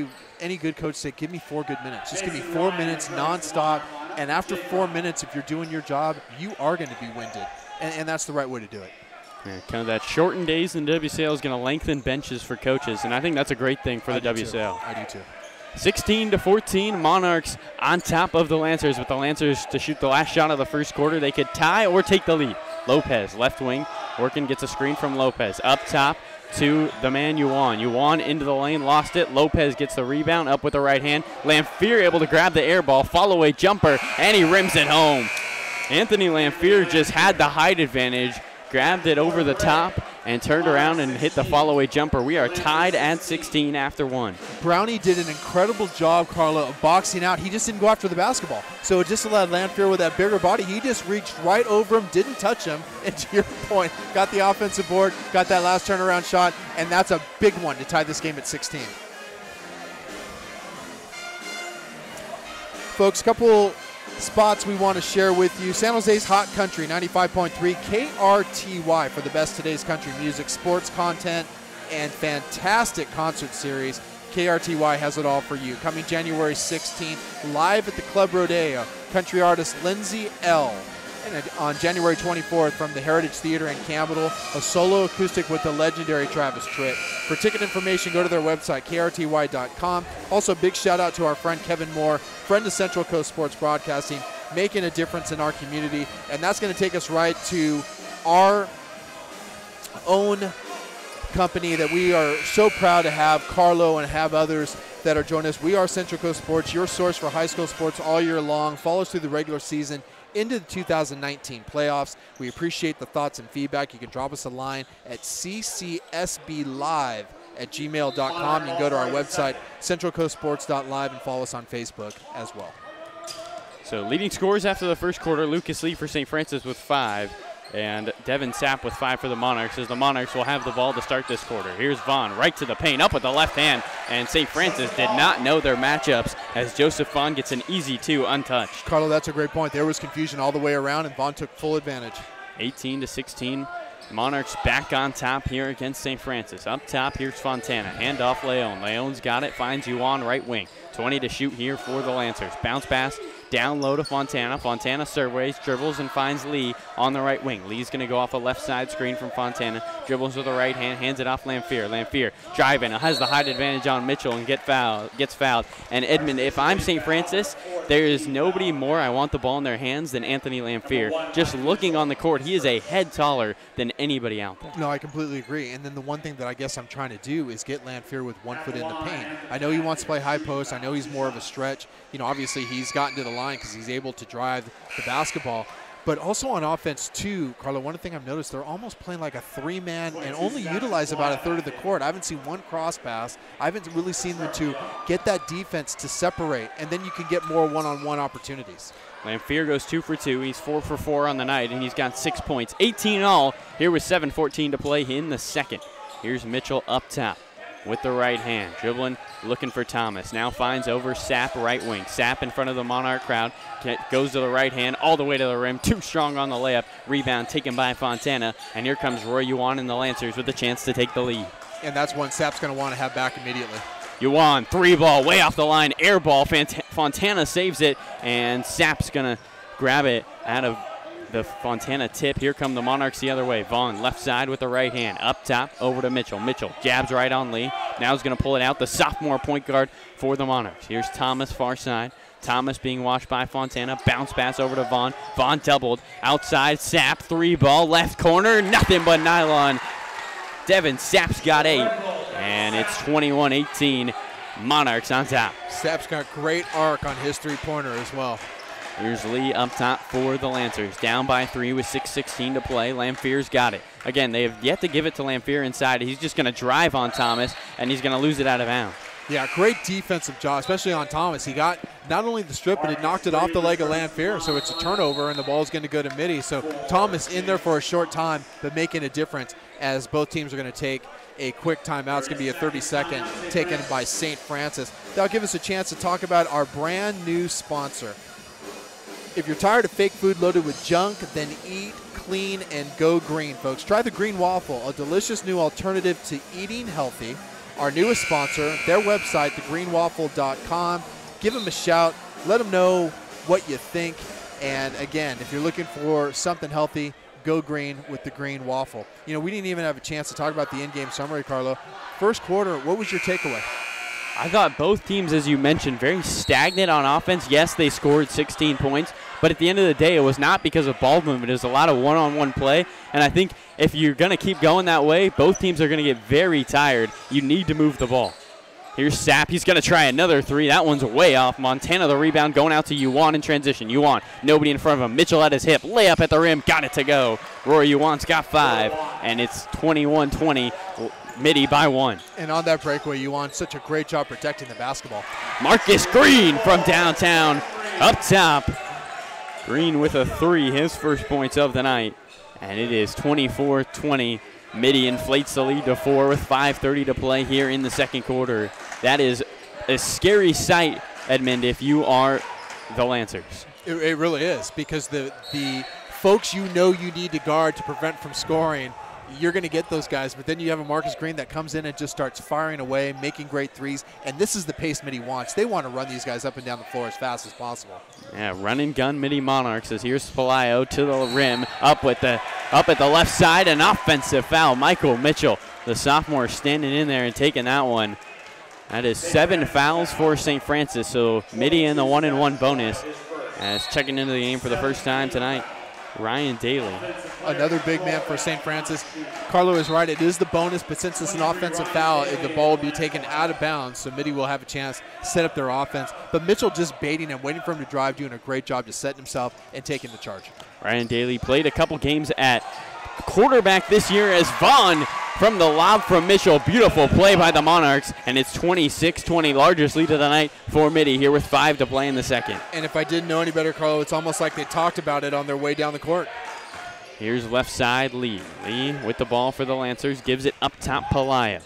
any good coach said, give me 4 good minutes. Just give me 4 minutes nonstop, and after 4 minutes, if you're doing your job, you are going to be winded, and that's the right way to do it. Yeah, kind of that shortened days in WCL is going to lengthen benches for coaches, and I think that's a great thing for the WCL. I do too. 16-14, Monarchs on top of the Lancers, with the Lancers to shoot the last shot of the first quarter. They could tie or take the lead. Lopez, left wing, working, gets a screen from Lopez. Up top to the man Yuan. Yuan into the lane, lost it. Lopez gets the rebound, up with the right hand. Lamphere able to grab the air ball, follow away jumper, and he rims it home. Anthony Lamphere just had the height advantage, grabbed it over the top, and turned around and hit the follow-away jumper. We are tied at 16 after 1. Brownie did an incredible job, Carla, of boxing out. He just didn't go after the basketball. So it just allowed Lamphere with that bigger body. He just reached right over him, didn't touch him, and to your point, got the offensive board, got that last turnaround shot, and that's a big one to tie this game at 16. Folks, a couple spots we want to share with you. San Jose's Hot Country, 95.3 KRTY for the best today's country music, sports content, and fantastic concert series. KRTY has it all for you. Coming January 16th, live at the Club Rodeo, country artist Lindsay L. And on January 24th from the Heritage Theater in Campbell, a solo acoustic with the legendary Travis Tritt. For ticket information, go to their website, krty.com. Also, big shout out to our friend Kevin Moore, friend of Central Coast Sports Broadcasting, making a difference in our community. And that's going to take us right to our own company that we are so proud to have, Carlo, and have others that are joining us. We are Central Coast Sports, your source for high school sports all year long. Follow us through the regular season into the 2019 playoffs. We appreciate the thoughts and feedback. You can drop us a line at ccsblive@gmail.com. You can go to our website, centralcoastsports.live, and follow us on Facebook as well. So leading scorers after the first quarter, Lucas Lee for St. Francis with 5, and Devin Sapp with 5 for the Monarchs, as the Monarchs will have the ball to start this quarter. Here's Vaughn right to the paint, up with the left hand, and St. Francis did not know their matchups, as Joseph Vaughn gets an easy 2 untouched. Carlo, that's a great point. There was confusion all the way around, and Vaughn took full advantage. 18-16, Monarchs back on top here against St. Francis. Up top, here's Fontana. Handoff Leon. Leon's got it, finds Yuan right wing. 20 to shoot here for the Lancers. Bounce pass down low to Fontana. Fontana surveys, dribbles, and finds Lee on the right wing. Lee's going to go off a left side screen from Fontana. Dribbles with the right hand, hands it off Lamphere. Lamphere driving, has the height advantage on Mitchell and gets fouled. And Edmond, if I'm St. Francis, there is nobody more I want the ball in their hands than Anthony Lamphere. Just looking on the court, he is a head taller than anybody out there. No, I completely agree. And then the one thing that I guess I'm trying to do is get Lamphere with 1 foot in the paint. I know he wants to play high post. I know he's more of a stretch. You know, obviously he's gotten to the line because he's able to drive the basketball. But also on offense, too, Carlo, one thing I've noticed, they're almost playing like a 3-man and only utilize about a third of the court. I haven't seen one cross pass. I haven't really seen them to get that defense to separate, and then you can get more one-on-one opportunities. Lamphere goes 2 for 2. He's 4 for 4 on the night, and he's got 6 points. 18 all here with 7:14 to play in the second. Here's Mitchell up top with the right hand, dribbling, looking for Thomas. Now finds over Sapp right wing. Sapp in front of the Monarch crowd, goes to the right hand, all the way to the rim, too strong on the layup. Rebound taken by Fontana, and here comes Roy Yuan and the Lancers with a chance to take the lead. And that's one Sapp's going to want to have back immediately. Yuan, 3-ball, way off the line, air ball. Fontana saves it, and Sapp's going to grab it out of the Fontana tip. Here come the Monarchs the other way. Vaughn left side with the right hand. Up top, over to Mitchell. Mitchell jabs right on Lee. Now he's going to pull it out. The sophomore point guard for the Monarchs. Here's Thomas far side. Thomas being watched by Fontana. Bounce pass over to Vaughn. Vaughn doubled. Outside, Sapp, 3-ball, left corner. Nothing but nylon. Devin Sapp's got 8. And it's 21-18. Monarchs on top. Sapp's got great arc on his three-pointer as well. Here's Lee up top for the Lancers. Down by 3 with 6:16 to play. Lamphere's got it. Again, they have yet to give it to Lamphere inside. He's just going to drive on Thomas, and he's going to lose it out of bounds. Yeah, great defensive job, especially on Thomas. He got not only the strip, but he knocked it off the leg of Lanfear, so it's a turnover, and the ball's going to go to Mitty. So Thomas in there for a short time, but making a difference as both teams are going to take a quick timeout. It's going to be a 30-second taken by St. Francis. That'll give us a chance to talk about our brand new sponsor. If you're tired of fake food loaded with junk, then eat clean and go green, folks. Try the Green Waffle, a delicious new alternative to eating healthy. Our newest sponsor, their website, thegreenwaffle.com. Give them a shout. Let them know what you think. And again, if you're looking for something healthy, go green with the Green Waffle. You know, we didn't even have a chance to talk about the in-game summary, Carlo. First quarter, what was your takeaway? I thought both teams, as you mentioned, very stagnant on offense. Yes, they scored 16 points, but at the end of the day, it was not because of ball movement. It was a lot of one-on-one play, and I think if you're going to keep going that way, both teams are going to get very tired. You need to move the ball. Here's Sapp. He's going to try another three. That one's way off. Montana, the rebound, going out to Yuan in transition. Yuan, nobody in front of him. Mitchell at his hip. Layup at the rim. Got it to go. Rory Yuan's got 5, and it's 21-20. Mitty by 1. And on that breakaway, Yuan, such a great job protecting the basketball. Marcus Green from downtown. Up top. Green with a 3, his first points of the night. And it is 24-20. Mitty inflates the lead to 4 with 5:30 to play here in the second quarter. That is a scary sight, Edmond, if you are the Lancers. It really is, because the folks you know you need to guard to prevent from scoring, you're going to get those guys. But then you have a Marcus Green that comes in and just starts firing away, making great threes. And this is the pace Mitty wants. They want to run these guys up and down the floor as fast as possible. Yeah, run and gun Mitty Monarchs as here's Palaio to the rim, up at the left side, an offensive foul. Michael Mitchell, the sophomore, standing in there and taking that one. That is 7 fouls for St. Francis, so Mitty in the 1-and-1 bonus. As checking into the game for the first time tonight, Ryan Daly. Another big man for St. Francis. Carlo is right. It is the bonus, but since it's an offensive foul, the ball will be taken out of bounds, so Mitty will have a chance to set up their offense. But Mitchell just baiting him, waiting for him to drive, doing a great job just setting himself and taking the charge. Ryan Daly played a couple games at quarterback this year as Vaughn from the lob from Mitchell. Beautiful play by the Monarchs, and it's 26-20, largest lead of the night for Mitty here with 5 to play in the second. And if I didn't know any better, Carlo, it's almost like they talked about it on their way down the court. Here's left side Lee. Lee with the ball for the Lancers, gives it up top Palaio.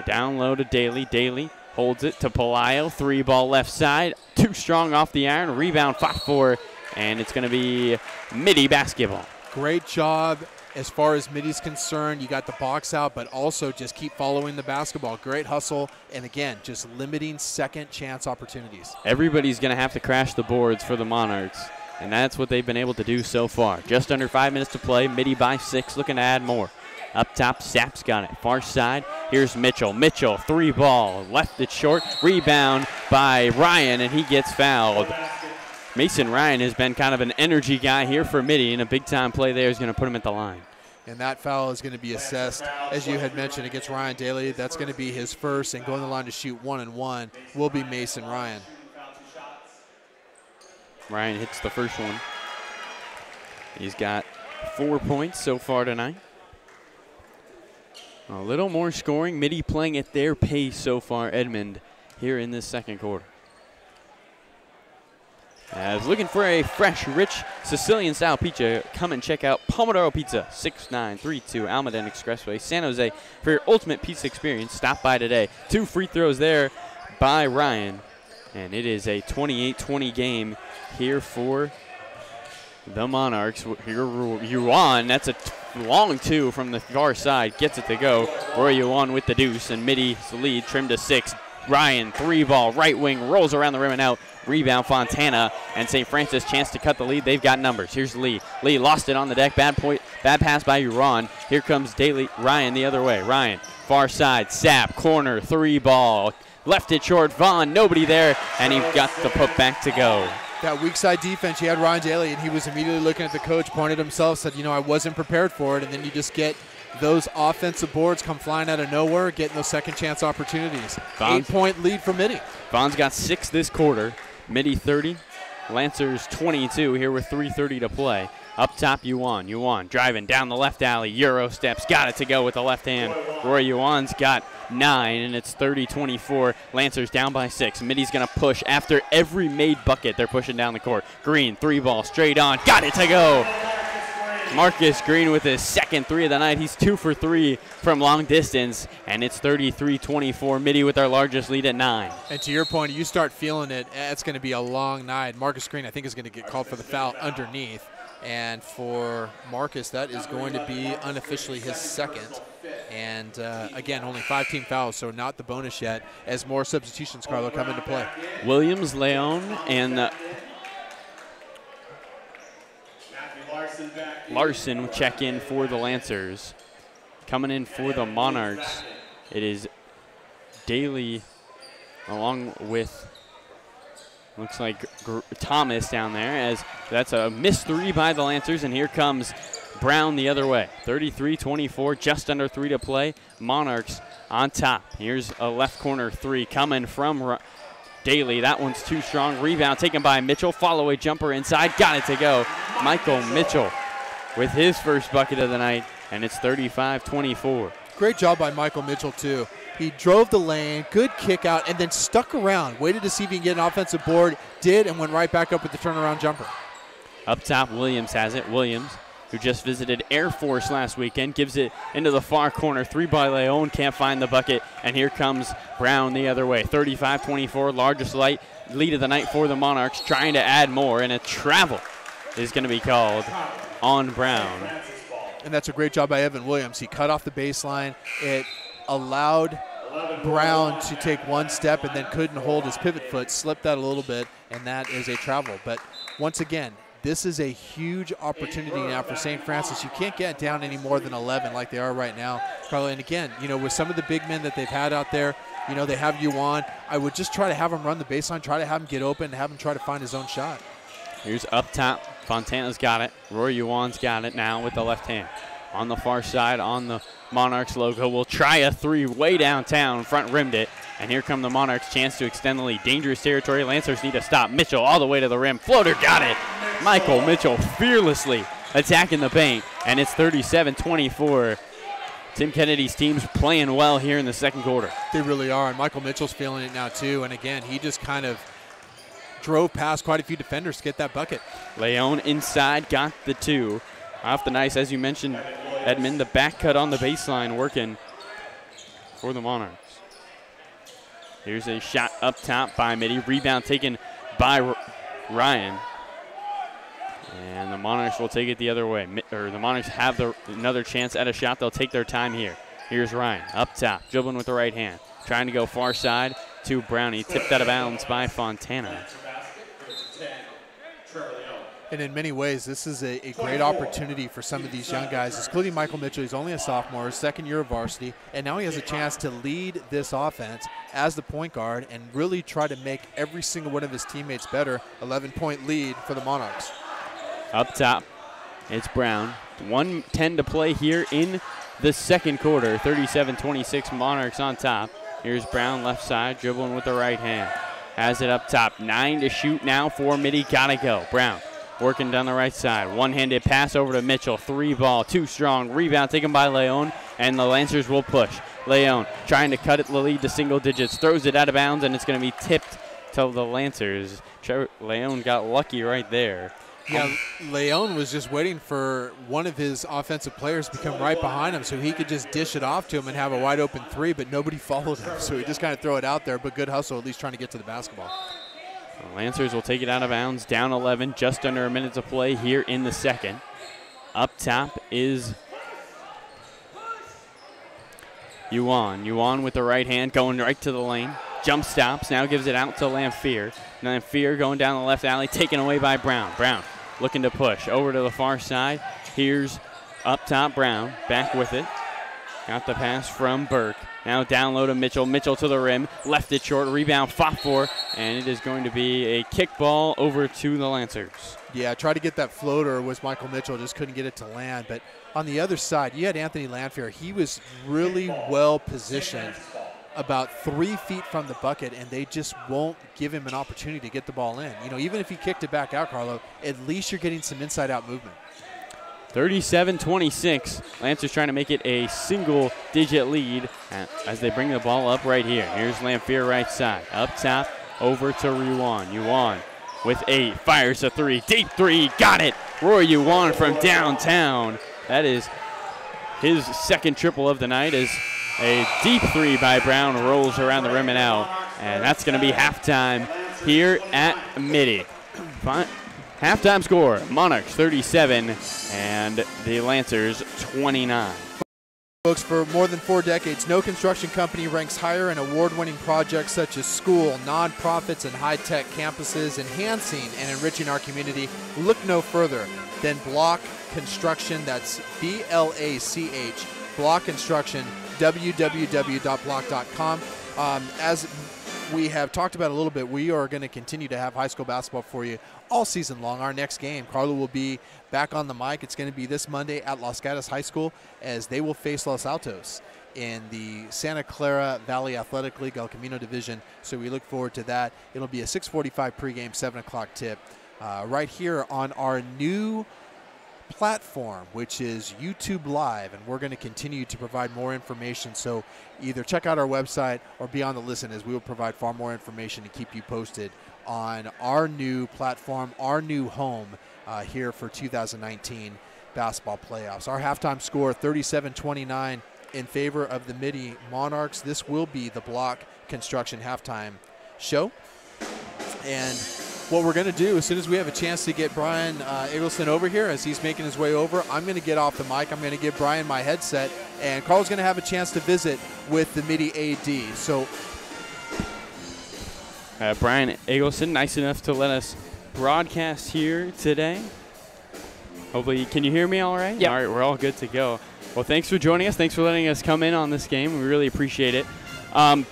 Down low to Daly. Daly holds it to Palaio. 3 ball left side, too strong off the iron. Rebound fought for, and it's going to be Mitty basketball. Great job. As far as Mitty's concerned, you got the box out, but also just keep following the basketball. Great hustle, and again, just limiting second chance opportunities. Everybody's going to have to crash the boards for the Monarchs, and that's what they've been able to do so far. Just under 5 minutes to play. Mitty by 6, looking to add more. Up top, Sapp's got it. Far side, here's Mitchell. Mitchell, 3 ball, left it short. Rebound by Ryan, and he gets fouled. Mason Ryan has been kind of an energy guy here for Mitty, and a big-time play there is going to put him at the line. And that foul is going to be assessed, as you had mentioned, against Ryan Daly. That's going to be his first, and going to the line to shoot 1-and-1 will be Mason Ryan. Ryan hits the first one. He's got 4 points so far tonight. A little more scoring. Mitty playing at their pace so far, Edmond, here in this second quarter. As looking for a fresh, rich Sicilian-style pizza, come and check out Pomodoro Pizza, 6932 Almaden Expressway, San Jose. For your ultimate pizza experience, stop by today. 2 free throws there by Ryan. And it is a 28-20 game here for the Monarchs. Here, Yuan, that's a long 2 from the far side, gets it to go. Roy Yuan with the deuce, and Mitty's lead trimmed to 6. Ryan, 3 ball, right wing, rolls around the rim and out. Rebound Fontana, and St. Francis chance to cut the lead. They've got numbers. Here's Lee. Lee lost it on the deck. Bad pass by Uran. Here comes Daly. Ryan the other way. Ryan, far side. Sapp, corner, 3 ball. Left it short. Vaughn, nobody there, and he got the putback to go. That weak side defense, you had Ryan Daly, and he was immediately looking at the coach, pointed himself, said, you know, I wasn't prepared for it, and then you just get those offensive boards come flying out of nowhere, getting those second chance opportunities. 8-point lead for Mitty. Vaughn's got 6 this quarter. Mitty 30. Lancers 22 here with 3:30 to play. Up top, Yuan. Yuan driving down the left alley. Euro steps. Got it to go with the left hand. Roy Yuan's got 9, and it's 30-24. Lancers down by 6. Mitty's going to push after every made bucket. They're pushing down the court. Green, 3-ball, straight on. Got it to go. Marcus Green with his second 3 of the night. He's 2 for 3 from long distance, and it's 33-24. Mitty with our largest lead at 9. And to your point, you start feeling it. It's going to be a long night. Marcus Green, I think, is going to get called for the foul underneath. And for Marcus, that is going to be unofficially his second. And, again, only 5 team fouls, so not the bonus yet, as more substitutions, Carlo, come into play. Williams, Leon, and Larson check in for the Lancers. Coming in for the Monarchs, it is Daly along with, looks like Thomas down there, as that's a missed 3 by the Lancers, and here comes Brown the other way. 33-24, just under 3 to play. Monarchs on top. Here's a left corner 3 coming from Daly. That one's too strong. Rebound taken by Mitchell. Follow-away jumper inside. Got it to go. Michael Mitchell with his first bucket of the night, and it's 35-24. Great job by Michael Mitchell, too. He drove the lane, good kick out, and then stuck around. Waited to see if he can get an offensive board. Did, and went right back up with the turnaround jumper. Up top, Williams has it. Williams, who just visited Air Force last weekend, gives it into the far corner. 3 by Leon, can't find the bucket. And here comes Brown the other way. 35-24, largest lead of the night for the Monarchs, trying to add more, and a travel is going to be called on Brown. And that's a great job by Evan Williams. He cut off the baseline. It allowed Brown to take one step and then couldn't hold his pivot foot, slipped that a little bit, and that is a travel. But once again, this is a huge opportunity now for St. Francis. You can't get down any more than 11 like they are right now, Carlo. And again, with some of the big men that they've had out there, they have Yuan. I would just try to have him run the baseline, try to have him get open, and have him try to find his own shot. Here's up top. Fontana's got it. Roy Yuan's got it now with the left hand. On the far side, on the Monarchs logo, will try a 3 way downtown, front rimmed it, and here come the Monarchs, chance to extend the lead. Dangerous territory, Lancers need to stop. Mitchell all the way to the rim, floater, got it. Michael Mitchell fearlessly attacking the paint, and it's 37-24. Tim Kennedy's team's playing well here in the second quarter. They really are, and Michael Mitchell's feeling it now too, and again, he just kind of drove past quite a few defenders to get that bucket. Leon inside, got the 2. Off the nice, as you mentioned, Edmund, the back cut on the baseline working for the Monarchs. Here's a shot up top by Mitty. Rebound taken by Ryan. And the Monarchs will take it the other way. The Monarchs have another chance at a shot. They'll take their time here. Here's Ryan up top, dribbling with the right hand. Trying to go far side to Brownie. Tipped out of bounds by Fontana. And in many ways, this is a great opportunity for some of these young guys, including Michael Mitchell. He's only a sophomore, his second year of varsity, and now he has a chance to lead this offense as the point guard and really try to make every single one of his teammates better. 11-point lead for the Monarchs. Up top, it's Brown. 1:10 to play here in the second quarter. 37-26, Monarchs on top. Here's Brown left side, dribbling with the right hand. Has it up top. 9 to shoot now for Mitty. Gotta go. Brown working down the right side. One-handed pass over to Mitchell. 3-ball, too strong. Rebound taken by Leon, and the Lancers will push. Leon trying to cut it the lead to single digits. Throws it out of bounds, and it's going to be tipped to the Lancers. Leon got lucky right there. Yeah, Leon was just waiting for one of his offensive players to come right behind him so he could just dish it off to him and have a wide-open 3, but nobody followed him. So he just kind of throw it out there, but good hustle, at least trying to get to the basketball. The Lancers will take it out of bounds, down 11, just under a minute to play here in the second. Up top is Yuan. Yuan with the right hand, going right to the lane. Jump stops, now gives it out to Lamphere. Lamphere going down the left alley, taken away by Brown. Brown looking to push over to the far side. Here's up top Brown, back with it. Got the pass from Burke. Now down low to Mitchell. Mitchell to the rim, left it short, rebound fought for, and it is going to be a kickball over to the Lancers. Yeah, tried to get that floater was Michael Mitchell, just couldn't get it to land. But on the other side, you had Anthony Lamphere. He was really well positioned about 3 feet from the bucket, and they just won't give him an opportunity to get the ball in. You know, even if he kicked it back out, Carlo, at least you're getting some inside-out movement. 37-26. Lancers trying to make it a single-digit lead as they bring the ball up right here. Here's Lamphere right side. Up top, over to Yuan. Yuan with 8, fires a 3. Deep 3, got it! Roy Yuan from downtown. That is his second triple of the night as a deep 3 by Brown rolls around the rim and out. And that's going to be halftime here at Mitty. Halftime score, Monarchs 37 and the Lancers 29. Folks, for more than 4 decades, no construction company ranks higher in award-winning projects such as school, nonprofits, and high-tech campuses, enhancing and enriching our community. Look no further than Block Construction. That's B-L-A-C-H, Block Construction, www.block.com. As we have talked about a little bit, we are going to continue to have high school basketball for you all season long. Our next game, Carlo will be back on the mic. It's going to be this Monday at Los Gatos High School as they will face Los Altos in the Santa Clara Valley Athletic League El Camino Division. So we look forward to that. It'll be a 6:45 pregame, 7 o'clock tip right here on our new platform, which is YouTube Live, and we're going to continue to provide more information. So either check out our website or be on the listen, as we will provide far more information to keep you posted on our new platform, our new home here for 2019 basketball playoffs. Our halftime score, 37-29 in favor of the Mitty Monarchs. This will be the Block Construction halftime show. And what we're going to do, as soon as we have a chance to get Brian Eggleston over here, as he's making his way over, I'm going to get off the mic. I'm going to give Brian my headset, and Carl's going to have a chance to visit with the Mitty AD. So Brian Eggleston, nice enough to let us broadcast here today. Hopefully, can you hear me all right? Yeah. All right, we're all good to go. Well, thanks for joining us. Thanks for letting us come in on this game. We really appreciate it.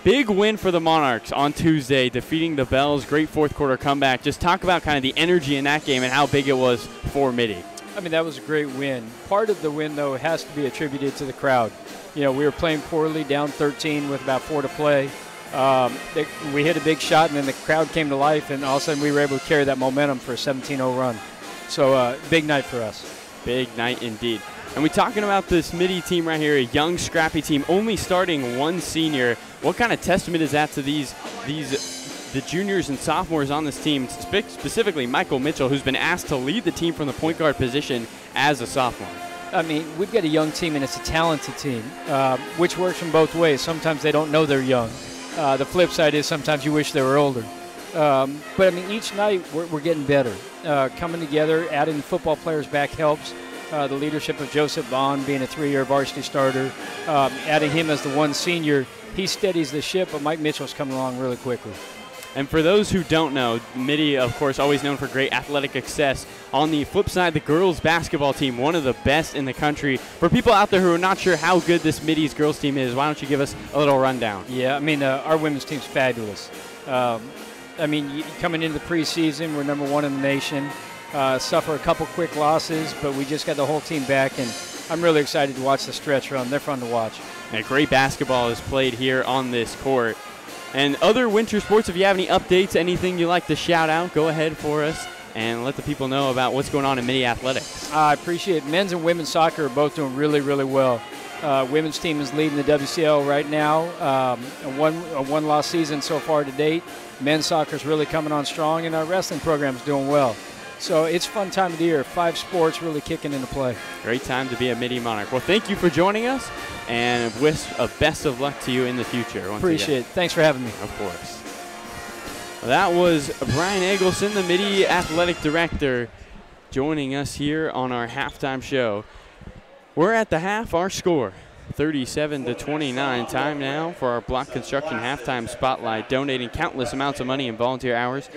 Big win for the Monarchs on Tuesday, defeating the Bells. Great fourth quarter comeback. Just talk about kind of the energy in that game and how big it was for Mitty. I mean, that was a great win. Part of the win, though, has to be attributed to the crowd. You know, we were playing poorly, down 13 with about 4 to play. We hit a big shot, and then the crowd came to life, and all of a sudden we were able to carry that momentum for a 17-0 run. So big night for us. Big night indeed. And we're talking about this Mitty team right here, a young, scrappy team, only starting 1 senior. What kind of testament is that to the juniors and sophomores on this team, specifically Michael Mitchell, who's been asked to lead the team from the point guard position as a sophomore? I mean, we've got a young team, and it's a talented team, which works from both ways. Sometimes they don't know they're young. The flip side is sometimes you wish they were older. But, I mean, each night we're getting better. Coming together, adding football players back helps. The leadership of Joseph Vaughn being a 3-year varsity starter, adding him as the 1 senior, he steadies the ship, but Mike Mitchell's coming along really quickly. And for those who don't know, Mitty, of course, always known for great athletic success. On the flip side, the girls basketball team, one of the best in the country. For people out there who are not sure how good this Mitty's girls team is, why don't you give us a little rundown? Yeah, I mean, our women's team's fabulous. I mean, coming into the preseason, we're number 1 in the nation. Suffer a couple quick losses, but we just got the whole team back, and I'm really excited to watch the stretch run. They're fun to watch. And great basketball is played here on this court. And other winter sports, if you have any updates, anything you'd like to shout out, go ahead for us and let the people know about what's going on in Mitty athletics. I appreciate it. Men's and women's soccer are both doing really, really well. Women's team is leading the WCL right now. A one-loss season so far to date. Men's soccer is really coming on strong, and our wrestling program is doing well. So it's a fun time of the year. 5 sports really kicking into play. Great time to be a Mitty Monarch. Well, thank you for joining us, and wish a best of luck to you in the future. Appreciate it. Thanks for having me. Of course. That was Brian Eggleston, the Mitty Athletic Director, joining us here on our halftime show. We're at the half. Our score, 37-29. Time now for our Block Construction halftime spotlight, donating countless amounts of money and volunteer hours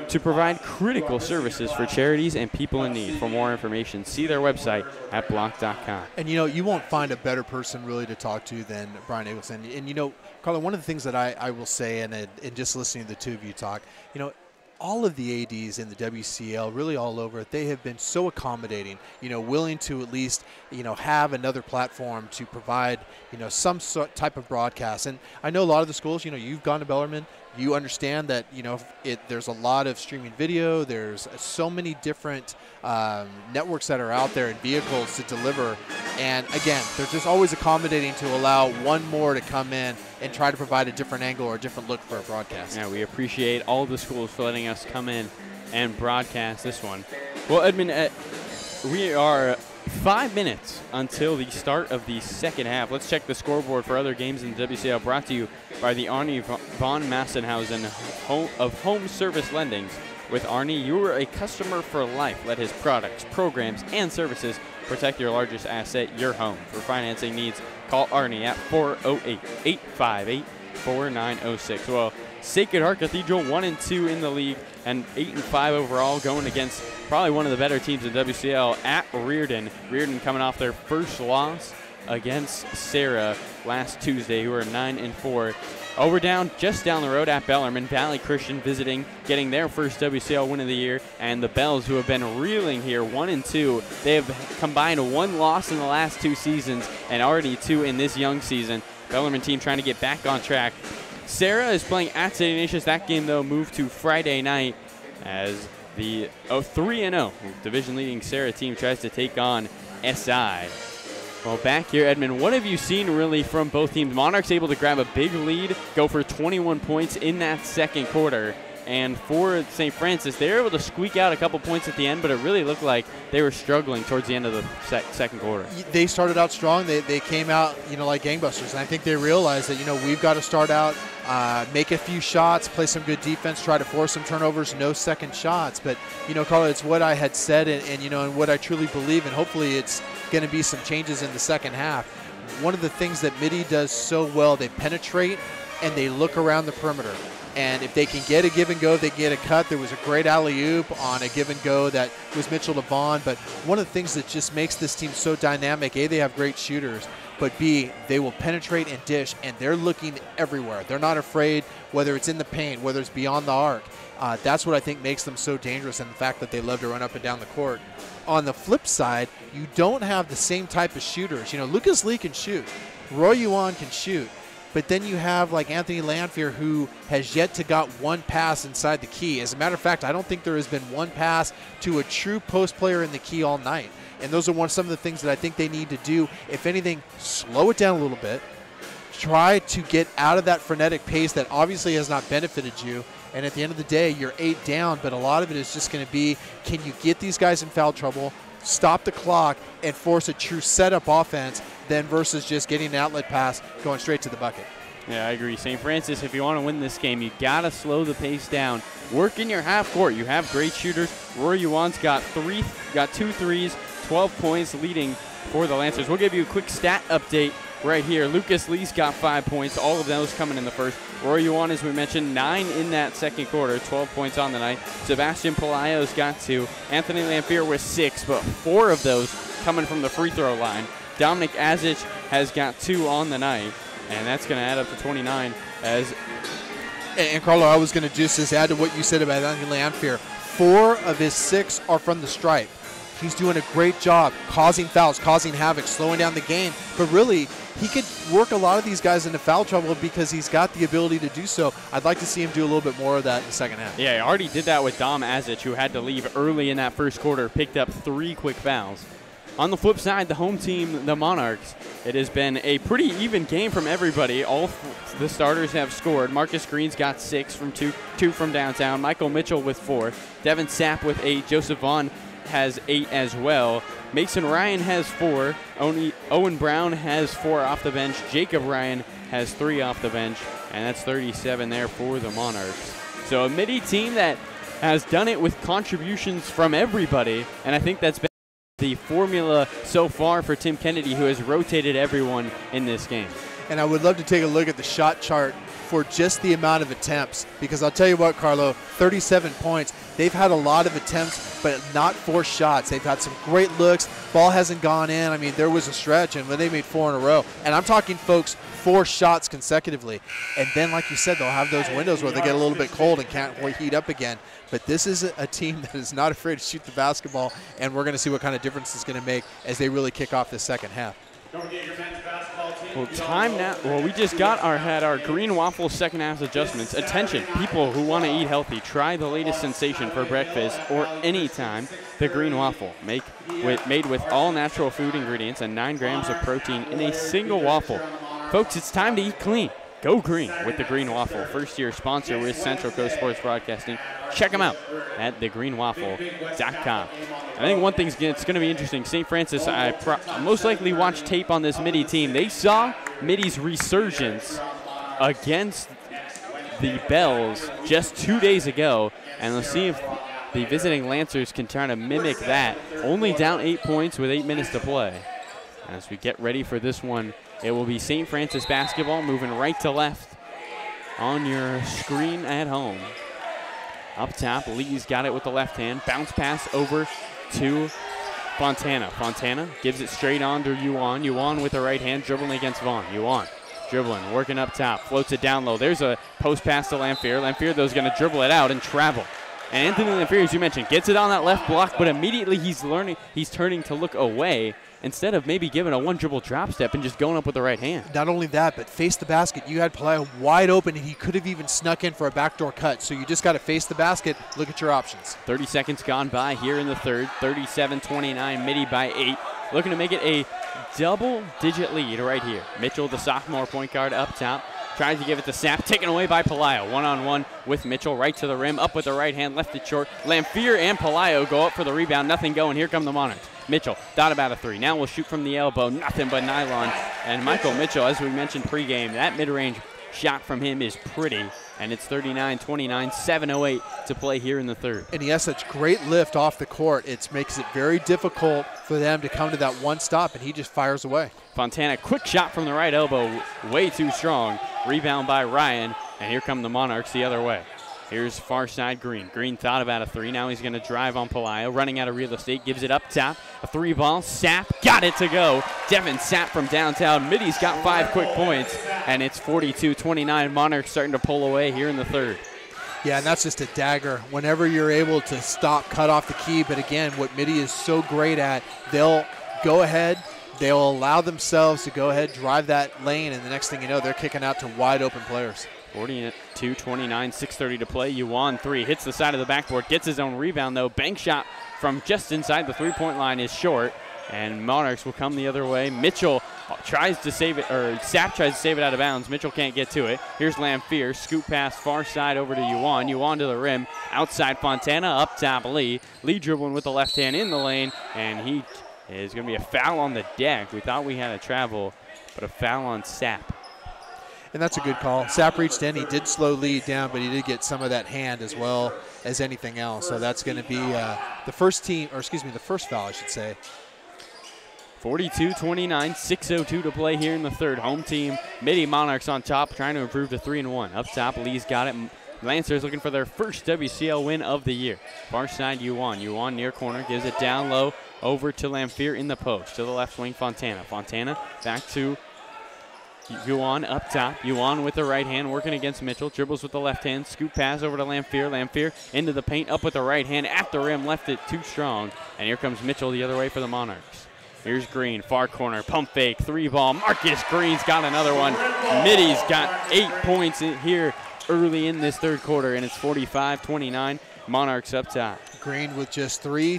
to provide critical services for charities and people in need. For more information, see their website at block.com. And, you know, you won't find a better person really to talk to than Brian Eggleston. And, you know, Carla, one of the things that I will say, and just listening to the two of you talk, you know, all of the ADs in the WCL, really all over, they have been so accommodating, willing to at least, have another platform to provide, some type of broadcast. And I know a lot of the schools, you've gone to Bellarmine, you understand that, there's a lot of streaming video. There's so many different networks that are out there and vehicles to deliver. And again, they're just always accommodating to allow one more to come in and try to provide a different angle or a different look for a broadcast. Yeah, we appreciate all the schools for letting us come in and broadcast this one. Well, Edmund, we are 5 minutes until the start of the second half. Let's check the scoreboard for other games in the WCL, brought to you by the Arnie von Massenhausen of Home Service Lendings. With Arnie, you are a customer for life. Let his products, programs, and services protect your largest asset, your home. For financing needs, call Arnie at 408-858-4906. Well, Sacred Heart Cathedral 1-2 in the league and 8-5 overall, going against probably one of the better teams in WCL at Reardon. Reardon coming off their first loss against Sarah last Tuesday, who are 9-4. Just down the road at Bellarmine, Valley Christian visiting, getting their first WCL win of the year, and the Bells, who have been reeling here, 1-2. They have combined one loss in the last 2 seasons and already 2 in this young season. Bellarmine team trying to get back on track. Sarah is playing at St. Ignatius. That game, though, moved to Friday night as the 3-0 division-leading Sarah team tries to take on SI. Well, back here, Edmund, what have you seen really from both teams? Monarchs able to grab a big lead, go for 21 points in that second quarter. And for St. Francis, they were able to squeak out a couple points at the end, but it really looked like they were struggling towards the end of the second quarter. They started out strong. They came out, like gangbusters. And I think they realized that, we've got to start out, make a few shots, play some good defense, try to force some turnovers, no second shots. But, Carla, it's what I had said and what I truly believe, and hopefully it's going to be some changes in the second half. One of the things that Mitty does so well, they penetrate and they look around the perimeter. And if they can get a give and go, they get a cut. There was a great alley-oop on a give and go that was Mitchell to Vaughn. But one of the things that just makes this team so dynamic, A, they have great shooters, but B, they will penetrate and dish, and they're looking everywhere. They're not afraid, whether it's in the paint, whether it's beyond the arc. That's what I think makes them so dangerous, and the fact that they love to run up and down the court. On the flip side, you don't have the same type of shooters. Lucas Lee can shoot. Roy Yuan can shoot. But then you have like Anthony Lanphier, who has yet to got one pass inside the key. As a matter of fact, I don't think there has been one pass to a true post player in the key all night. And those are some of the things that I think they need to do. If anything, slow it down a little bit. Try to get out of that frenetic pace that obviously has not benefited you. And at the end of the day, you're 8 down, but a lot of it is just going to be, can you get these guys in foul trouble, stop the clock, and force a true setup offense then versus just getting an outlet pass going straight to the bucket. Yeah, I agree. St. Francis, if you want to win this game, you got to slow the pace down. Work in your half court. You have great shooters. Roy Yuan's got 2 threes, 12 points leading for the Lancers. We'll give you a quick stat update right here. Lucas Lee's got 5 points, all of those coming in the first. Roy Yuan, as we mentioned, 9 in that second quarter, 12 points on the night. Sebastian Pelayo's got 2. Anthony Lanphier with 6, but 4 of those coming from the free throw line. Dominic Azic has got 2 on the night, and that's going to add up to 29. And Carlo, I was going to just add to what you said about Anthony Lanphier. 4 of his 6 are from the stripe. He's doing a great job causing fouls, causing havoc, slowing down the game. But really, he could work a lot of these guys into foul trouble because he's got the ability to do so. I'd like to see him do a little bit more of that in the second half. Yeah, he already did that with Dom Azic, who had to leave early in that first quarter, picked up 3 quick fouls. On the flip side, the home team, the Monarchs, it has been a pretty even game from everybody. All the starters have scored. Marcus Green's got 6 from 2 from downtown. Michael Mitchell with 4. Devin Sapp with 8. Joseph Vaughn has 8 as well. Mason Ryan has 4. Owen Brown has 4 off the bench. Jacob Ryan has 3 off the bench. And that's 37 there for the Monarchs. So a Mitty team that has done it with contributions from everybody. And I think that's been the formula so far for Tim Kennedy, who has rotated everyone in this game. And I would love to take a look at the shot chart for just the amount of attempts, because I'll tell you what, Carlo, 37 points. They've had a lot of attempts, but not forced shots. They've had some great looks. Ball hasn't gone in. I mean, there was a stretch, and when they made 4 in a row, and I'm talking, folks, 4 shots consecutively. And then, like you said, they'll have those windows where they get a little bit cold and can't heat up again. But this is a team that is not afraid to shoot the basketball, and we're going to see what kind of difference it's going to make as they really kick off this second half. Don't forget your men's basketball team. Well, time now. Well, we just had our green waffle second half adjustments. Attention, people who want to eat healthy, try the latest sensation for breakfast or anytime, the green waffle. Made with all natural food ingredients and 9 grams of protein in a single waffle. Folks, it's time to eat clean. Go green with the Green Waffle. First-year sponsor with Central Coast Sports Broadcasting. Check them out at thegreenwaffle.com. I think one thing's it's going to be interesting. St. Francis, I most likely watched tape on this Mitty team. They saw Mitty's resurgence against the Bells just 2 days ago, and let's see if the visiting Lancers can try to mimic that. Only down 8 points with 8 minutes to play. As we get ready for this one, it will be St. Francis basketball moving right to left on your screen at home. Up top, Lee's got it with the left hand. Bounce pass over to Fontana. Fontana gives it straight on to Yuan. Yuan with the right hand, dribbling against Vaughn. Yuan dribbling, working up top, floats it down low. There's a post pass to Lamphere. Lamphere, though, is going to dribble it out and travel. And Anthony Lamphere, as you mentioned, gets it on that left block, but immediately he's turning to look away instead of maybe giving a one dribble drop step and just going up with the right hand. Not only that, but face the basket. You had Palaio wide open, and he could have even snuck in for a backdoor cut. So you just got to face the basket, look at your options. 30 seconds gone by here in the third. 37-29, Mitty by 8. Looking to make it a double-digit lead right here. Mitchell, the sophomore point guard, up top. Tries to give it to Sapp, taken away by Palaio. One-on-one with Mitchell, right to the rim, up with the right hand, left it short. Lamphere and Palaio go up for the rebound, nothing going. Here come the Monarchs. Mitchell, thought about a 3. Now we'll shoot from the elbow, nothing but nylon. And Michael Mitchell, as we mentioned pregame, that mid-range shot from him is pretty. And it's 39-29, 7:08 to play here in the third. And he has such great lift off the court. It makes it very difficult for them to come to that one stop, and he just fires away. Fontana, quick shot from the right elbow, way too strong. Rebound by Ryan, and here come the Monarchs the other way. Here's far side Green. Green thought about a 3. Now he's going to drive on Palaio. Running out of real estate. Gives it up top. A 3 ball. Sapp got it to go. Devin Sapp from downtown. Mitty's got 5 quick points. And it's 42-29. Monarchs starting to pull away here in the third. Yeah, and that's just a dagger. Whenever you're able to stop, cut off the key. But again, what Mitty is so great at, they'll go ahead. They'll allow themselves to go ahead, drive that lane. And the next thing you know, they're kicking out to wide open players. 42-29, 6:30 to play. Yuan 3 hits the side of the backboard, gets his own rebound though. Bank shot from just inside the 3-point line is short, and Monarchs will come the other way. Mitchell tries to save it, or Sapp tries to save it out of bounds. Mitchell can't get to it. Here's Lamphere, scoop pass far side over to Yuan. Yuan to the rim, outside Fontana, up top Lee. Lee dribbling with the left hand in the lane, and he is going to be a foul on the deck. We thought we had a travel, but a foul on Sapp. And that's a good call. Sapp reached in. He did slow Lee down, but he did get some of that hand as well as anything else. So that's going to be the first foul, I should say. 42-29, 6:02 to play here in the third. Home team, Mitty Monarchs on top, trying to improve to 3-1. Up top, Lee's got it. Lancers looking for their first WCL win of the year. Far side, Yuan. Yuan near corner, gives it down low over to Lamphere in the post. To the left wing, Fontana. Fontana back to Yuan up top. Yuan with the right hand working against Mitchell. Dribbles with the left hand. Scoop pass over to Lamphere. Lamphere into the paint, up with the right hand. At the rim, left it too strong. And here comes Mitchell the other way for the Monarchs. Here's Green, far corner, pump fake, 3 ball. Marcus Green's got another one. Mitty's got 8 points in here early in this third quarter, and it's 45-29. Monarchs up top. Green with just 3.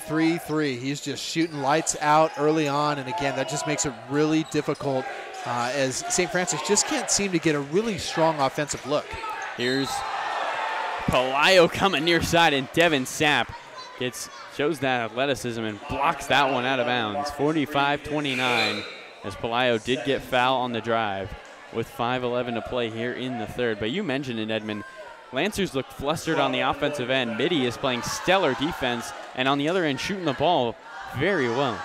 He's just shooting lights out early on, and again, that just makes it really difficult as St. Francis just can't seem to get a really strong offensive look. Here's Palaio coming near side, and Devin Sapp shows that athleticism and blocks that one out of bounds. 45-29 as Palaio did get foul on the drive with 5:11 to play here in the third. But you mentioned it, Edmund. Lancers look flustered on the offensive end. Mitty is playing stellar defense, and on the other end shooting the ball very well.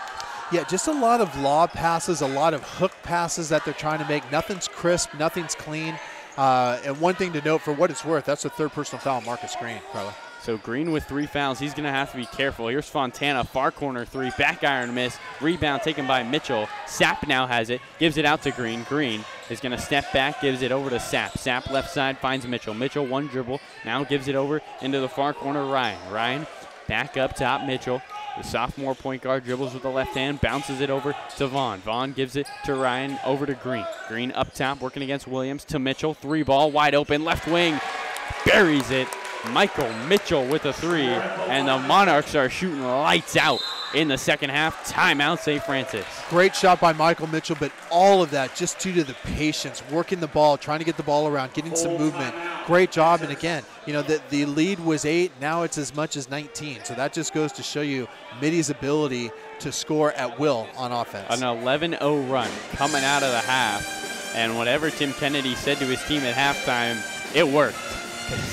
Yeah, just a lot of lob passes, a lot of hook passes that they're trying to make. Nothing's crisp, nothing's clean. And one thing to note, for what it's worth, that's the third personal foul on Marcus Green, Carla. So Green with 3 fouls. He's going to have to be careful. Here's Fontana, far corner 3, back iron miss. Rebound taken by Mitchell. Sapp now has it, gives it out to Green. Green is going to step back, gives it over to Sapp. Sapp left side finds Mitchell. Mitchell one dribble, now gives it over into the far corner, Ryan. Ryan back up top, Mitchell. The sophomore point guard dribbles with the left hand, bounces it over to Vaughn. Vaughn gives it to Ryan, over to Green. Green up top, working against Williams, to Mitchell. 3 ball, wide open, left wing, buries it. Michael Mitchell with a 3, and the Monarchs are shooting lights out in the second half. Timeout, St. Francis. Great shot by Michael Mitchell, but all of that just due to the patience, working the ball, trying to get the ball around, getting some movement. Great job, and again, you know, the lead was 8, now it's as much as 19. So that just goes to show you Mitty's ability to score at will on offense. An 11-0 run coming out of the half, and whatever Tim Kennedy said to his team at halftime, it worked.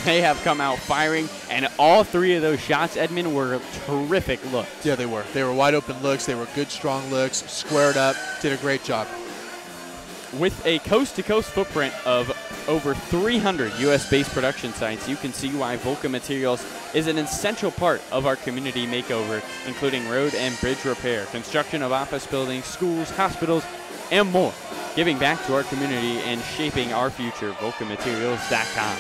They have come out firing, and all 3 of those shots, Edmund, were terrific looks. Yeah, they were. They were wide open looks. They were good, strong looks, squared up, did a great job. With a coast-to-coast footprint of over 300 U.S.-based production sites, you can see why Vulcan Materials is an essential part of our community makeover, including road and bridge repair, construction of office buildings, schools, hospitals, and more. Giving back to our community and shaping our future, VulcanMaterials.com.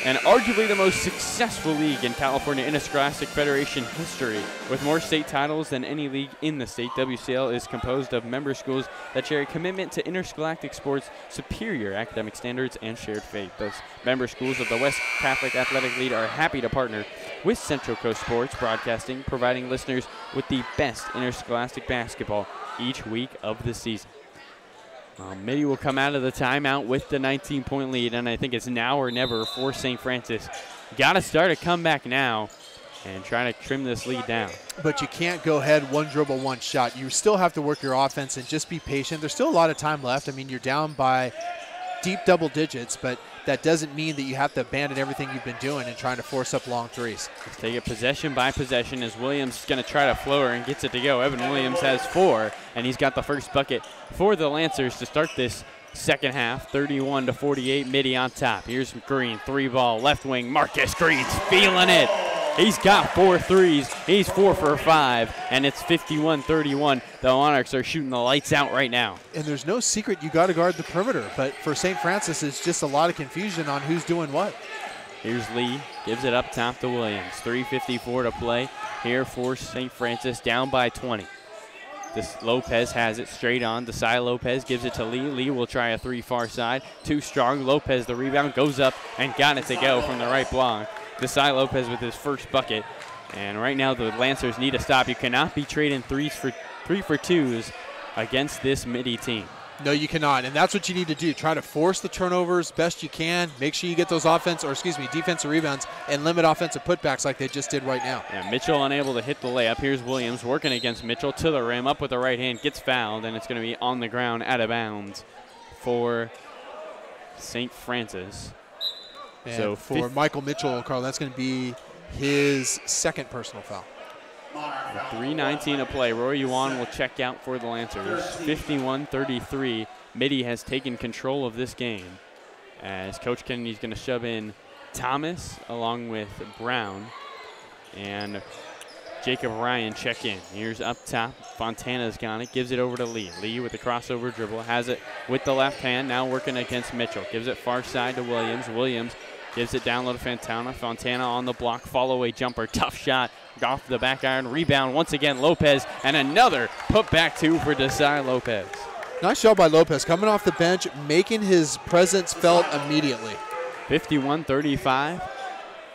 And arguably the most successful league in California Interscholastic Federation history. With more state titles than any league in the state, WCL is composed of member schools that share a commitment to interscholastic sports, superior academic standards, and shared faith. Those member schools of the West Catholic Athletic League are happy to partner with Central Coast Sports Broadcasting, providing listeners with the best interscholastic basketball each week of the season. Mitty will come out of the timeout with the 19-point lead, and I think it's now or never for St. Francis. Got to start a comeback now and try to trim this lead down. But you can't go ahead, one dribble, one shot. You still have to work your offense and just be patient. There's still a lot of time left. I mean, you're down by deep double digits, but that doesn't mean that you have to abandon everything you've been doing and trying to force up long threes. Let's take it possession by possession as Williams is going to try to floater and gets it to go. Evan Williams has 4, and he's got the first bucket for the Lancers to start this second half. 31-48, Mitty on top. Here's Green, 3 ball, left wing. Marcus Green's feeling it. He's got 4 threes. He's 4 for 5, and it's 51-31. The Monarchs are shooting the lights out right now. And there's no secret, you got to guard the perimeter. But for St. Francis, it's just a lot of confusion on who's doing what. Here's Lee, gives it up top to Williams. 3:54 to play here for St. Francis, down by 20. This Lopez has it straight on. Desai Lopez gives it to Lee. Lee will try a 3 far side. Too strong. Lopez, the rebound, goes up and got it to go from the right block. Desai Lopez with his first bucket. And right now the Lancers need to stop. You cannot be trading 3 for 2s against this Mitty team. No, you cannot, and that's what you need to do. Try to force the turnovers best you can. Make sure you get those defensive rebounds and limit offensive putbacks like they just did right now. Yeah, Mitchell unable to hit the layup. Here's Williams working against Mitchell to the rim, up with the right hand, gets fouled, and it's going to be on the ground, out of bounds for St. Francis. And so for Michael Mitchell, Carl, that's going to be his second personal foul. 3:19 to play. Roy Yuan will check out for the Lancers. 51-33. Mitty has taken control of this game as Coach Kennedy's going to shove in Thomas along with Brown, and Jacob Ryan check in. Here's up top. Fontana's got it. Gives it over to Lee. Lee with the crossover dribble. Has it with the left hand. Now working against Mitchell. Gives it far side to Williams. Williams gives it down low to Fontana. Fontana on the block. Follow-away jumper. Tough shot. Off the back iron. Rebound once again. Lopez. And another put-back 2 for Desai Lopez. Nice job by Lopez. Coming off the bench, making his presence felt immediately. 51-35.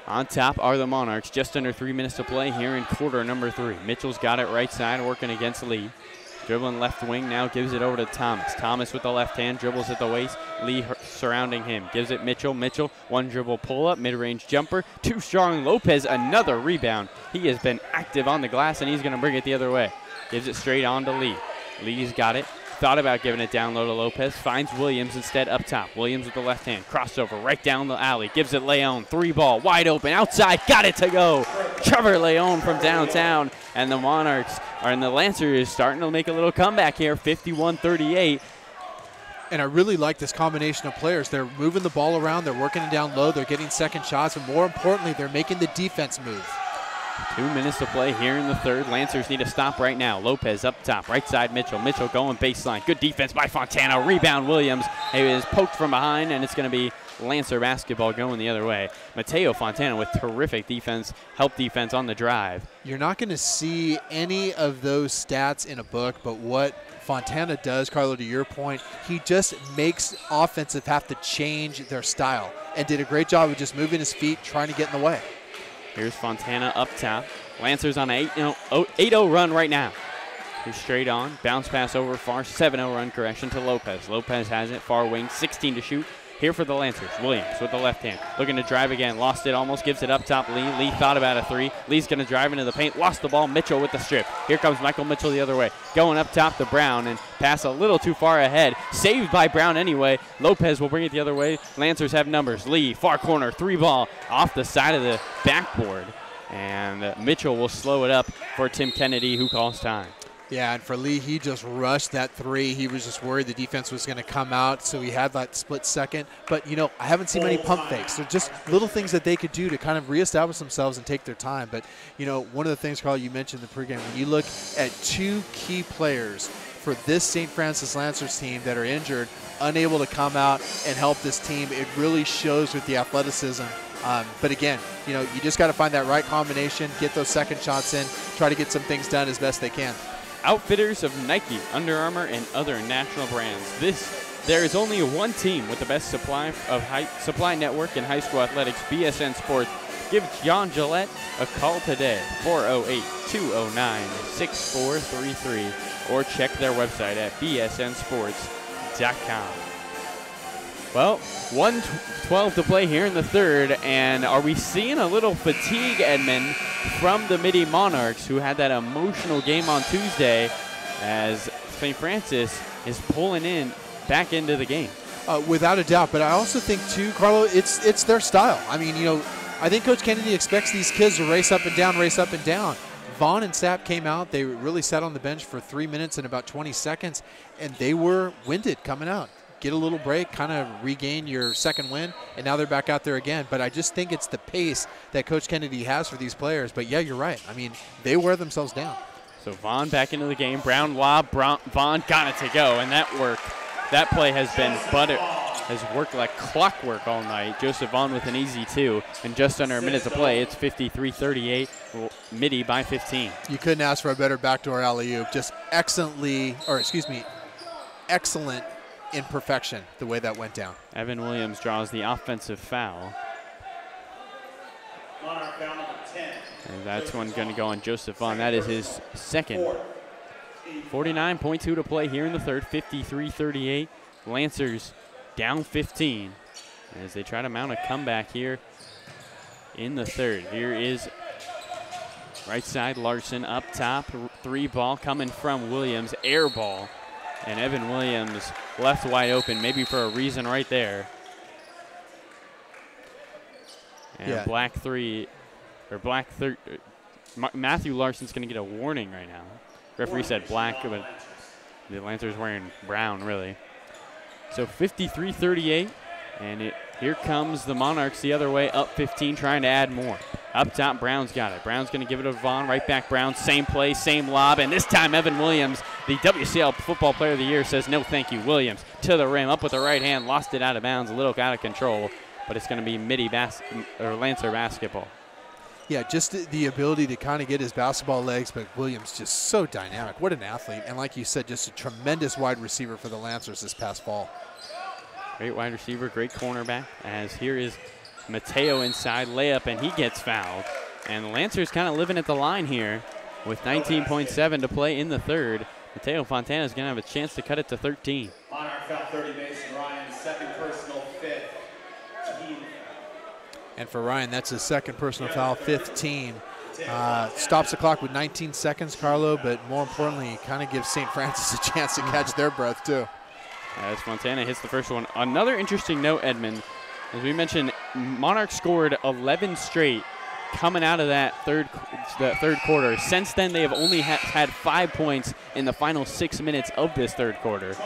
On top are the Monarchs. Just under 3 minutes to play here in quarter number 3. Mitchell's got it right side, working against Lee. Dribbling left wing, now gives it over to Thomas. Thomas with the left hand, dribbles at the waist. Lee surrounding him. Gives it Mitchell. Mitchell, one dribble pull-up, mid-range jumper. Too strong. Lopez, another rebound. He has been active on the glass, and he's going to bring it the other way. Gives it straight on to Lee. Lee's got it. Thought about giving it down low to Lopez. Finds Williams instead up top. Williams with the left hand. Crossover right down the alley. Gives it Leon. 3 ball. Wide open. Outside. Got it to go. Trevor Leon from downtown. And the Monarchs and the Lancers starting to make a little comeback here. 51-38. And I really like this combination of players. They're moving the ball around. They're working it down low. They're getting second shots. And more importantly, they're making the defense move. 2 minutes to play here in the third. Lancers need to stop right now. Lopez up top, right side Mitchell. Mitchell going baseline. Good defense by Fontana. Rebound Williams. It is poked from behind, and it's going to be Lancer basketball going the other way. Mateo Fontana with terrific defense, help defense on the drive. You're not going to see any of those stats in a book, but what Fontana does, Carlo, to your point, he just makes offensive have to change their style and did a great job of just moving his feet, trying to get in the way. Here's Fontana up top. Lancers on an 8-0 run right now. He's straight on. Bounce pass over far. 7-0 run correction to Lopez. Lopez has it. Far wing. 16 to shoot. Here for the Lancers. Williams with the left hand. Looking to drive again. Lost it. Almost gives it up top. Lee thought about a three. Lee's going to drive into the paint. Lost the ball. Mitchell with the strip. Here comes Michael Mitchell the other way. Going up top to Brown and pass a little too far ahead. Saved by Brown anyway. Lopez will bring it the other way. Lancers have numbers. Lee, far corner. 3 ball off the side of the backboard. And Mitchell will slow it up for Tim Kennedy, who calls time. Yeah, and for Lee, he just rushed that 3. He was just worried the defense was going to come out, so he had that split second. But, you know, I haven't seen many pump fakes. They're just little things that they could do to kind of reestablish themselves and take their time. But, you know, one of the things, Carl, you mentioned in the pregame, when you look at 2 key players for this St. Francis Lancers team that are injured, unable to come out and help this team, it really shows with the athleticism. But again, you know, you just got to find that right combination, get those second shots in, try to get some things done as best they can. Outfitters of Nike, Under Armour, and other national brands. There is only one team with the best supply network in high school athletics, BSN Sports. Give John Gillette a call today, 408-209-6433, or check their website at bsnsports.com. Well, 1:12 to play here in the third, and are we seeing a little fatigue, Edmund, from the Mitty Monarchs, who had that emotional game on Tuesday, as St. Francis is pulling in back into the game? Without a doubt, but I also think too, Carlo, it's their style. I mean, you know, I think Coach Kennedy expects these kids to race up and down, race up and down. Vaughn and Sapp came out. They really sat on the bench for 3 minutes and about 20 seconds, and they were winded coming out. Get a little break, kind of regain your second win, and now they're back out there again. But I just think it's the pace that Coach Kennedy has for these players. But, yeah, you're right. I mean, they wear themselves down. So Vaughn back into the game. Brown lob. Vaughn got it to go, and that worked. That play has worked like clockwork all night. Joseph Vaughn with an easy 2, and just under a minute to play. It's 53-38, Mitty by 15. You couldn't ask for a better backdoor alley-oop. Just excellent in perfection, the way that went down. Evan Williams draws the offensive foul. And that's one going to go on Joseph Vaughn. That is his second. 49.2 to play here in the third, 53-38. Lancers down 15 as they try to mount a comeback here in the third. Here is right side Larson up top. 3 ball coming from Williams. Air ball. And Evan Williams left wide open, maybe for a reason right there. And yeah. Matthew Larson's going to get a warning right now. Referee said black, but the Lancers wearing brown, really. So 53-38, and here comes the Monarchs the other way, up 15, trying to add more. Up top, Brown's got it. Brown's going to give it to Vaughn. Right back, Brown. Same play, same lob. And this time, Evan Williams, the WCL Football Player of the Year, says no thank you. Williams to the rim, up with the right hand, lost it out of bounds, a little out of control. But it's going to be Lancer basketball. Yeah, just the ability to kind of get his basketball legs, but Williams just so dynamic. What an athlete. And like you said, just a tremendous wide receiver for the Lancers this past fall. Great wide receiver, great cornerback, as here is Mateo inside layup, and he gets fouled. And the Lancers kind of living at the line here with 19.7 to play in the third. Mateo Fontana is going to have a chance to cut it to 13. Monarch foul 30, Mason Ryan, second personal, 5th. And for Ryan, that's his second personal foul, 15. Stops the clock with 19 seconds, Carlo, but more importantly, kind of gives St. Francis a chance to catch their breath, too. As Fontana hits the first one. Another interesting note, Edmund, as we mentioned, Monarchs scored 11 straight coming out of that third quarter. Since then, they have only had 5 points in the final 6 minutes of this third quarter.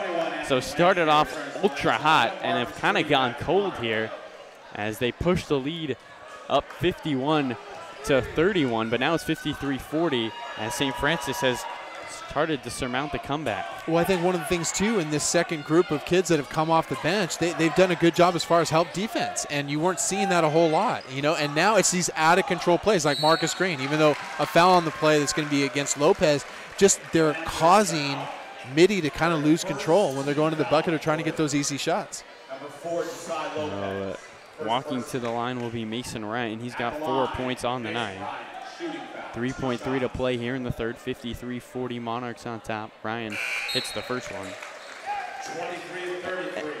So started off ultra hot and have kind of gone cold here as they push the lead up 51 to 31, but now it's 53-40 as St. Francis has started to surmount the comeback. Well, I think one of the things, too, in this second group of kids that have come off the bench, they've done a good job as far as help defense, and you weren't seeing that a whole lot, you know, and now it's these out-of-control plays like Marcus Green, even though a foul on the play that's going to be against Lopez, just they're causing Mitty to kind of lose control when they're going to the bucket or trying to get those easy shots. Walking to the line will be Mason Ryan. He's got 4 points on the night. 3.3 to play here in the third. 53-40 Monarchs on top. Ryan hits the first one.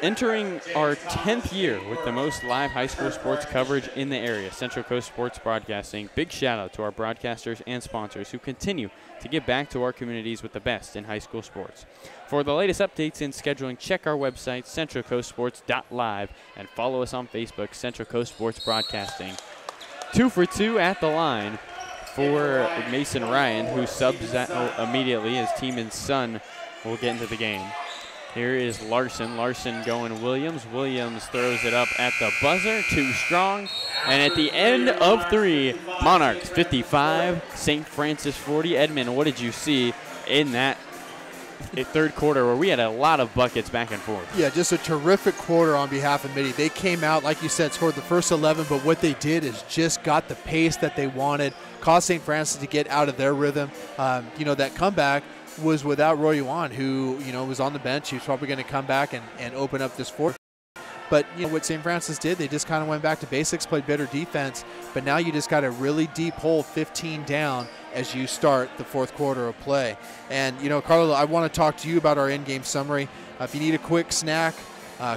Entering our 10th year with the most live high school sports coverage in the area, Central Coast Sports Broadcasting. Big shout out to our broadcasters and sponsors who continue to give back to our communities with the best in high school sports. For the latest updates in scheduling, check our website, centralcoastsports.live, and follow us on Facebook, Central Coast Sports Broadcasting. 2 for 2 at the line for Mason Ryan, who subs immediately. His team and son will get into the game. Here is Larson. Larson going Williams. Williams throws it up at the buzzer. Too strong. And at the end of 3, Monarchs 55, St. Francis 40. Edmund, what did you see in that third quarter where we had a lot of buckets back and forth? Yeah, just a terrific quarter on behalf of Mitty. They came out, like you said, scored the first 11, but what they did is just got the pace that they wanted, caused St. Francis to get out of their rhythm. You know, that comeback was without Roy Yuan, who, you know, was on the bench. He was probably going to come back and open up this fourth. But, you know, what St. Francis did, they just kind of went back to basics, played better defense. But now you just got a really deep hole 15 down as you start the fourth quarter of play. And, you know, Carlo, I want to talk to you about our in-game summary. If you need a quick snack,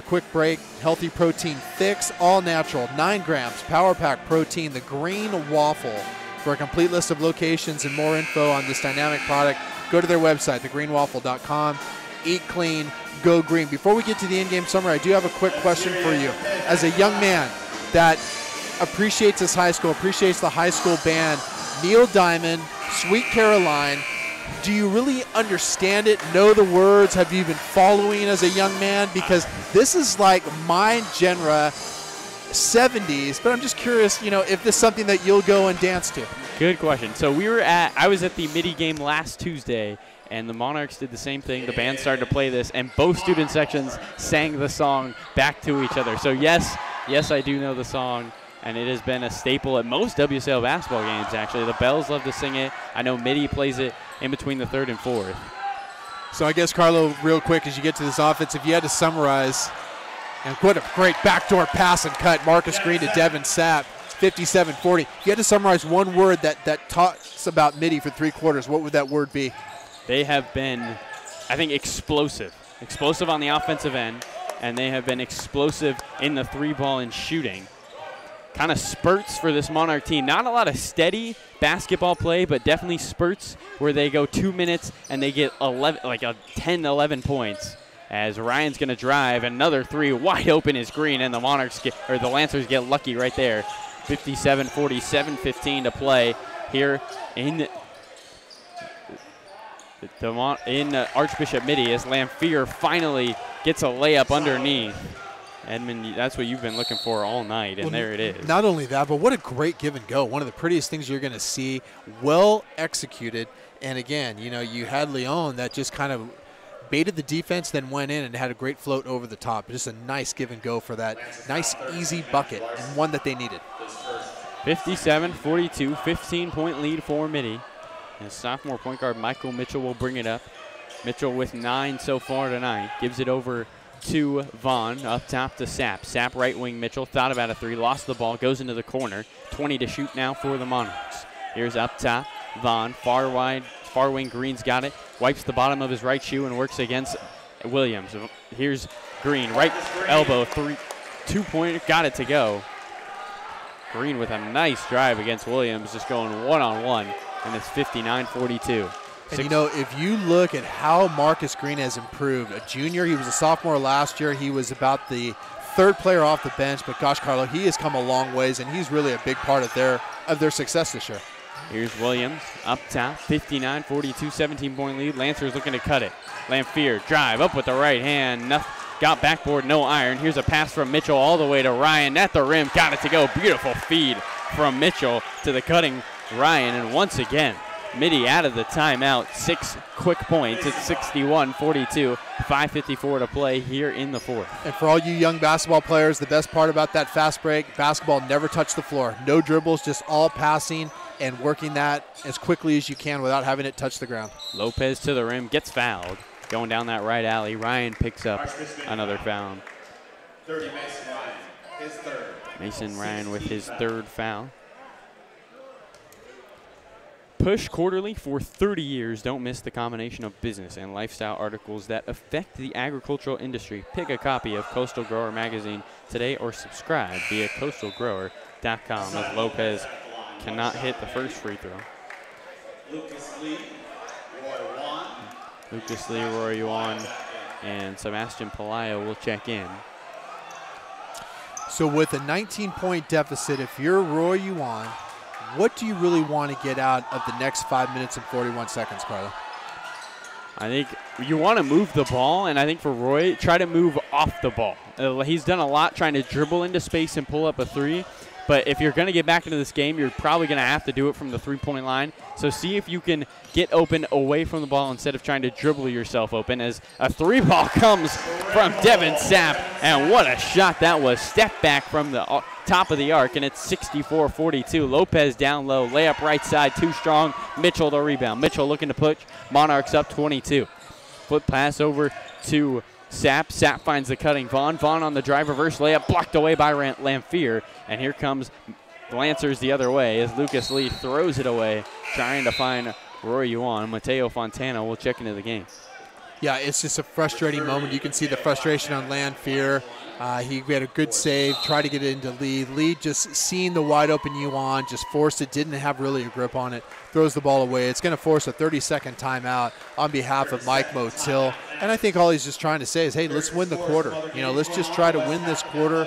quick break, healthy protein fix, all natural, 9 grams, Power Pack protein, the green waffle. For a complete list of locations and more info on this dynamic product, go to their website, thegreenwaffle.com. Eat clean, go green. Before we get to the in-game summary, I do have a quick question for you. As a young man that appreciates his high school, appreciates the high school band, Neil Diamond, Sweet Caroline, do you really understand it, know the words? Have you been following as a young man? Because this is like my genre 70s, but I'm just curious, you know, if this is something that you'll go and dance to. Good question. So I was at the Mitty game last Tuesday, and the Monarchs did the same thing. The band started to play this, and both student sections sang the song back to each other. So yes, I do know the song, and it has been a staple at most WSL basketball games, actually. The Bells love to sing it. I know Mitty plays it in between the third and fourth. So I guess, Carlo, real quick, as you get to this offense, if you had to summarize, and what a great backdoor pass and cut, Marcus Green to Devin Sapp, 57-40. If you had to summarize one word that talks about Mitty for 3 quarters, what would that word be? They have been, I think, explosive. Explosive on the offensive end, and they have been explosive in the 3-ball and shooting. Kind of spurts for this Monarch team. Not a lot of steady basketball play, but definitely spurts where they go 2 minutes and they get 10, 11 points. As Ryan's going to drive, another 3 wide open is Green, and the the Lancers get lucky right there. 57-40, 7:15 to play here in Archbishop Mitty as Lamphere finally gets a layup underneath. Edmund, that's what you've been looking for all night, and there it is. Not only that, but what a great give and go. One of the prettiest things you're going to see, well executed. And again, you know, you had Leon that just kind of baited the defense, then went in and had a great float over the top. Just a nice give and go for that nice, easy bucket, and one that they needed. 57-42, 15-point lead for Mitty. And sophomore point guard Michael Mitchell will bring it up. Mitchell with 9 so far tonight. Gives it over to Vaughn, up top to Sapp. Sapp right wing Mitchell, thought about a 3, lost the ball, goes into the corner. 20 to shoot now for the Monarchs. Here's up top, Vaughn, far wing, Green's got it. Wipes the bottom of his right shoe and works against Williams. Here's Green, right elbow, 2-pointer, got it to go. Green with a nice drive against Williams, just going one-on-one, and it's 59-42. And, you know, if you look at how Marcus Green has improved, a junior, he was a sophomore last year. He was about the 3rd player off the bench, but gosh, Carlo, he has come a long ways, and he's really a big part of their success this year. Here's Williams up top, 59-42, 17-point lead. Lancer's looking to cut it. Lamphere drive up with the right hand. Got backboard, no iron. Here's a pass from Mitchell all the way to Ryan at the rim. Got it to go. Beautiful feed from Mitchell to the cutting Ryan. And once again, Mitty out of the timeout. 6 quick points. It's 61-42, 5:54 to play here in the fourth. And for all you young basketball players, the best part about that fast break, basketball never touched the floor. No dribbles, just all passing and working that as quickly as you can without having it touch the ground. Lopez to the rim, gets fouled. Going down that right alley, Ryan picks up another foul. 30, Mason Ryan, his third. Mason Ryan with his third foul. Push Quarterly for 30 years. Don't miss the combination of business and lifestyle articles that affect the agricultural industry. Pick a copy of Coastal Grower magazine today or subscribe via coastalgrower.com as Lopez cannot hit the first free throw. Lucas Lee, Roy Wan. Lucas Lee, Roy Yuan, and Sebastian Pelayo will check in. So with a 19-point deficit, if you're Roy Yuan, what do you really want to get out of the next 5 minutes and 41 seconds, Carlo? I think you want to move the ball, and I think for Roy, try to move off the ball. He's done a lot trying to dribble into space and pull up a three. But if you're going to get back into this game, you're probably going to have to do it from the three-point line. So see if you can get open away from the ball instead of trying to dribble yourself open as a three ball comes from Devin Sapp. And what a shot that was. Step back from the top of the arc, and it's 64-42. Lopez down low, layup right side, too strong. Mitchell the rebound. Mitchell looking to push Monarchs up 22. Flip pass over to Sapp. Sapp finds the cutting Vaughn. Vaughn on the drive reverse layup, blocked away by Lamphere. And here comes Lancers the other way as Lucas Lee throws it away, trying to find Roy Yuan. Mateo Fontana will check into the game. Yeah, it's just a frustrating moment. You can see the frustration on Lamphere. He had a good save, tried to get it into Lee. Lee just seeing the wide open Yuan, just forced it, didn't have really a grip on it, throws the ball away. It's going to force a 30-second timeout on behalf of Mike Motil. And I think all he's just trying to say is, hey, let's win the quarter. You know, let's just try to win this quarter.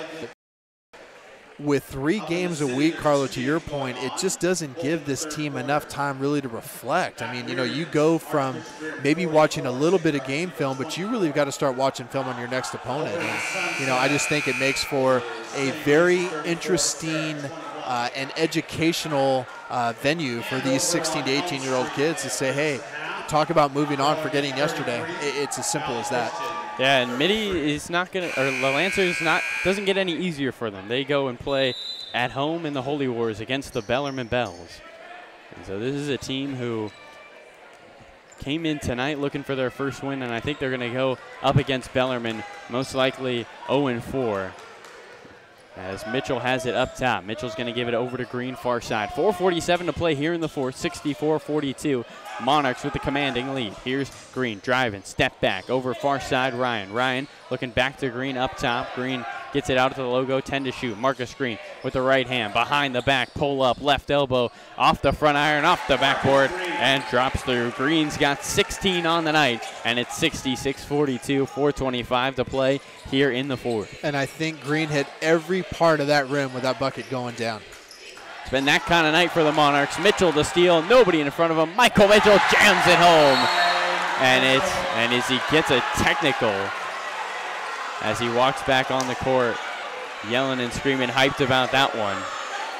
With 3 games a week, Carlo, to your point, it just doesn't give this team enough time really to reflect. I mean, you know, you go from maybe watching a little bit of game film, but you really got to start watching film on your next opponent. And, you know, I just think it makes for a very interesting and educational venue for these 16 to 18-year-old kids to say, hey, talk about moving on, forgetting yesterday. It's as simple as that. Yeah, and Mitty is not going to, or the Lancers doesn't get any easier for them. They go and play at home in the Holy Wars against the Bellarmine Bells. And so this is a team who came in tonight looking for their first win, and I think they're going to go up against Bellarmine, most likely 0-4. As Mitchell has it up top. Mitchell's going to give it over to Green, far side. 4:47 to play here in the fourth, 64-42. Monarchs with the commanding lead. Here's Green driving, step back, over far side Ryan. Ryan looking back to Green up top. Green gets it out to the logo, 10 to shoot. Marcus Green with the right hand, behind the back, pull up, left elbow, off the front iron, off the backboard, and drops through. Green's got 16 on the night, and it's 66-42, 4:25 to play here in the fourth. And I think Green hit every part of that rim with that bucket going down. It's been that kind of night for the Monarchs. Mitchell to steal, nobody in front of him. Michael Mitchell jams it home. And as he gets a technical, as he walks back on the court, yelling and screaming, hyped about that one.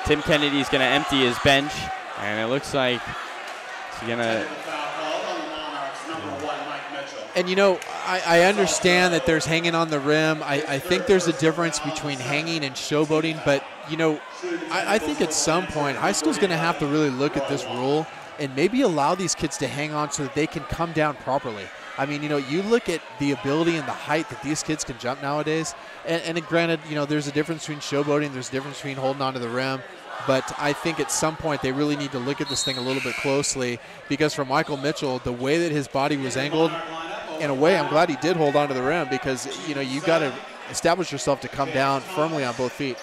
Tim Kennedy's going to empty his bench, and it looks like he's going to. And, you know, I understand that there's hanging on the rim. I think there's a difference between hanging and showboating. But, you know, I think at some point high school's going to have to really look at this rule and maybe allow these kids to hang on so that they can come down properly. I mean, you know, you look at the ability and the height that these kids can jump nowadays. And granted, you know, there's a difference between showboating. There's a difference between holding on to the rim. But I think at some point they really need to look at this thing a little bit closely, because for Michael Mitchell, the way that his body was angled, in a way, I'm glad he did hold on to the rim, because, you know, you got to establish yourself to come down firmly on both feet.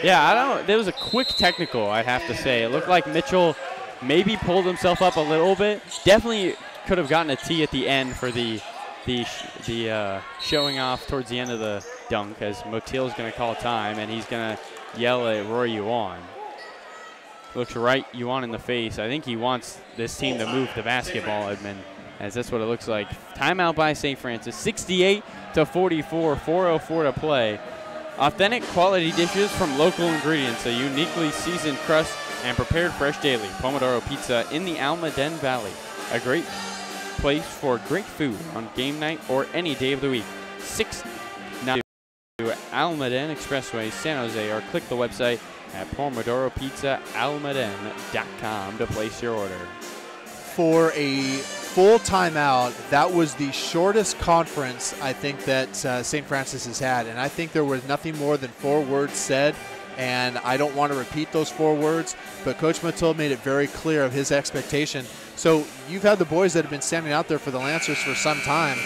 Yeah, there was a quick technical, I'd have to say. It looked like Mitchell maybe pulled himself up a little bit. Definitely could have gotten a tee at the end for the showing off towards the end of the dunk, as Motil's going to call time, and he's going to yell at Roy Yuan. looks right Yuan in the face. I think he wants this team to move the basketball, Edmund, as that's what it looks like. Timeout by St. Francis, 68-44, 4:04 to play. Authentic quality dishes from local ingredients, a uniquely seasoned crust, and prepared fresh daily. Pomodoro Pizza in the Almaden Valley. A great place for great food on game night or any day of the week. 692 Almaden Expressway, San Jose, or click the website at PomodoroPizzaAlmaden.com to place your order. For a full timeout, that was the shortest conference I think that St. Francis has had, and I think there was nothing more than 4 words said, and I don't want to repeat those 4 words, but Coach Matul made it very clear of his expectation. So you've had the boys that have been standing out there for the Lancers for some time,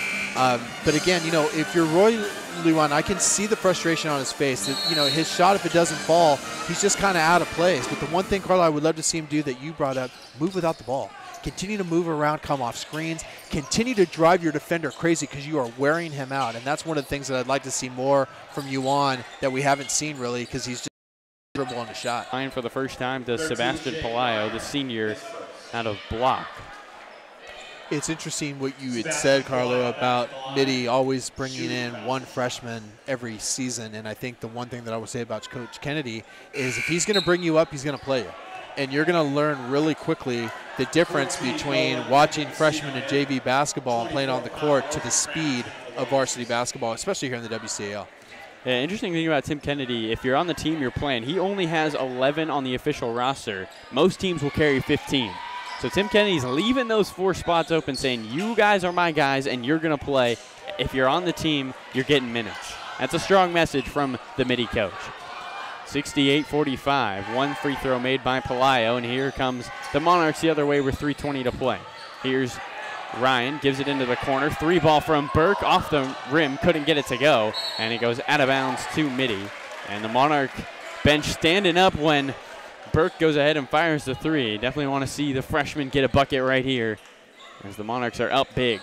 but again, you know, if you're Roy Luan, I can see the frustration on his face. That, you know, his shot, if it doesn't fall, he's just kind of out of place. But the one thing, Carla, I would love to see him do that you brought up, move without the ball. Continue to move around, come off screens. Continue to drive your defender crazy because you are wearing him out. And that's one of the things that I'd like to see more from Yuan that we haven't seen really, because he's just dribble on the shot. Line for the first time to Sebastian Pelayo, the senior, out of block. It's interesting what you had said, Carlo, about Mitty always bringing in one freshman every season. And I think the one thing that I would say about Coach Kennedy is if he's going to bring you up, he's going to play you. And you're going to learn really quickly the difference between watching freshmen in JV basketball and playing on the court to the speed of varsity basketball, especially here in the WCAL. Yeah, interesting thing about Tim Kennedy, if you're on the team you're playing, he only has 11 on the official roster. Most teams will carry 15. So Tim Kennedy's leaving those 4 spots open, saying, you guys are my guys and you're going to play. If you're on the team, you're getting minutes. That's a strong message from the Mitty coach. 68-45, 1 free throw made by Pelayo, and here comes the Monarchs the other way with 3:20 to play. Here's Ryan, gives it into the corner. 3 ball from Burke, off the rim, couldn't get it to go, and it goes out of bounds to Mitty. And the Monarch bench standing up when Burke goes ahead and fires the 3. Definitely want to see the freshman get a bucket right here as the Monarchs are up big.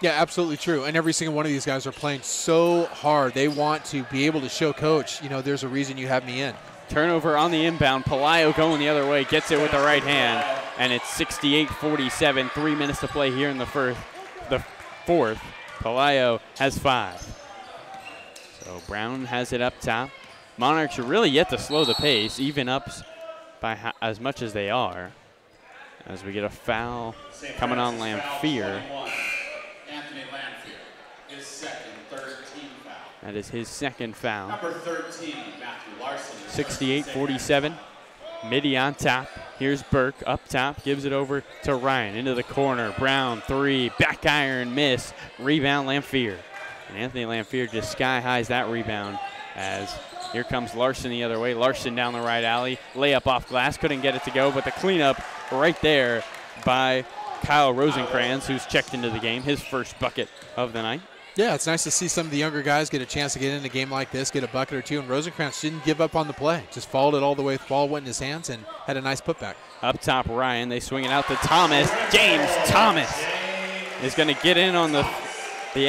Yeah, absolutely true. And every single one of these guys are playing so hard. They want to be able to show Coach, you know, there's a reason you have me in. Turnover on the inbound. Pelayo going the other way, gets it with the right hand, and it's 68-47. 3 minutes to play here in the fourth. Pelayo has 5. So Brown has it up top. Monarchs are really yet to slow the pace, even ups by as much as they are. As we get a foul coming on Lamphere. Anthony Lanfield, his second, 13 foul. That is his second foul. Number 13, Matthew Larson. 68-47. Mitty on top. Here's Burke up top, gives it over to Ryan into the corner. Brown 3, back iron miss. Rebound Lamphere. And Anthony Lamphere just sky highs that rebound as here comes Larson the other way. Larson down the right alley. Layup off glass, couldn't get it to go, but the cleanup right there by Kyle Rosenkrantz, who's checked into the game, his first bucket of the night. Yeah, it's nice to see some of the younger guys get a chance to get in a game like this, get a bucket or two, and Rosenkrantz didn't give up on the play. Just followed it all the way. The ball went in his hands and had a nice putback. Up top, Ryan. They swing it out to Thomas. James Thomas is going to get in on the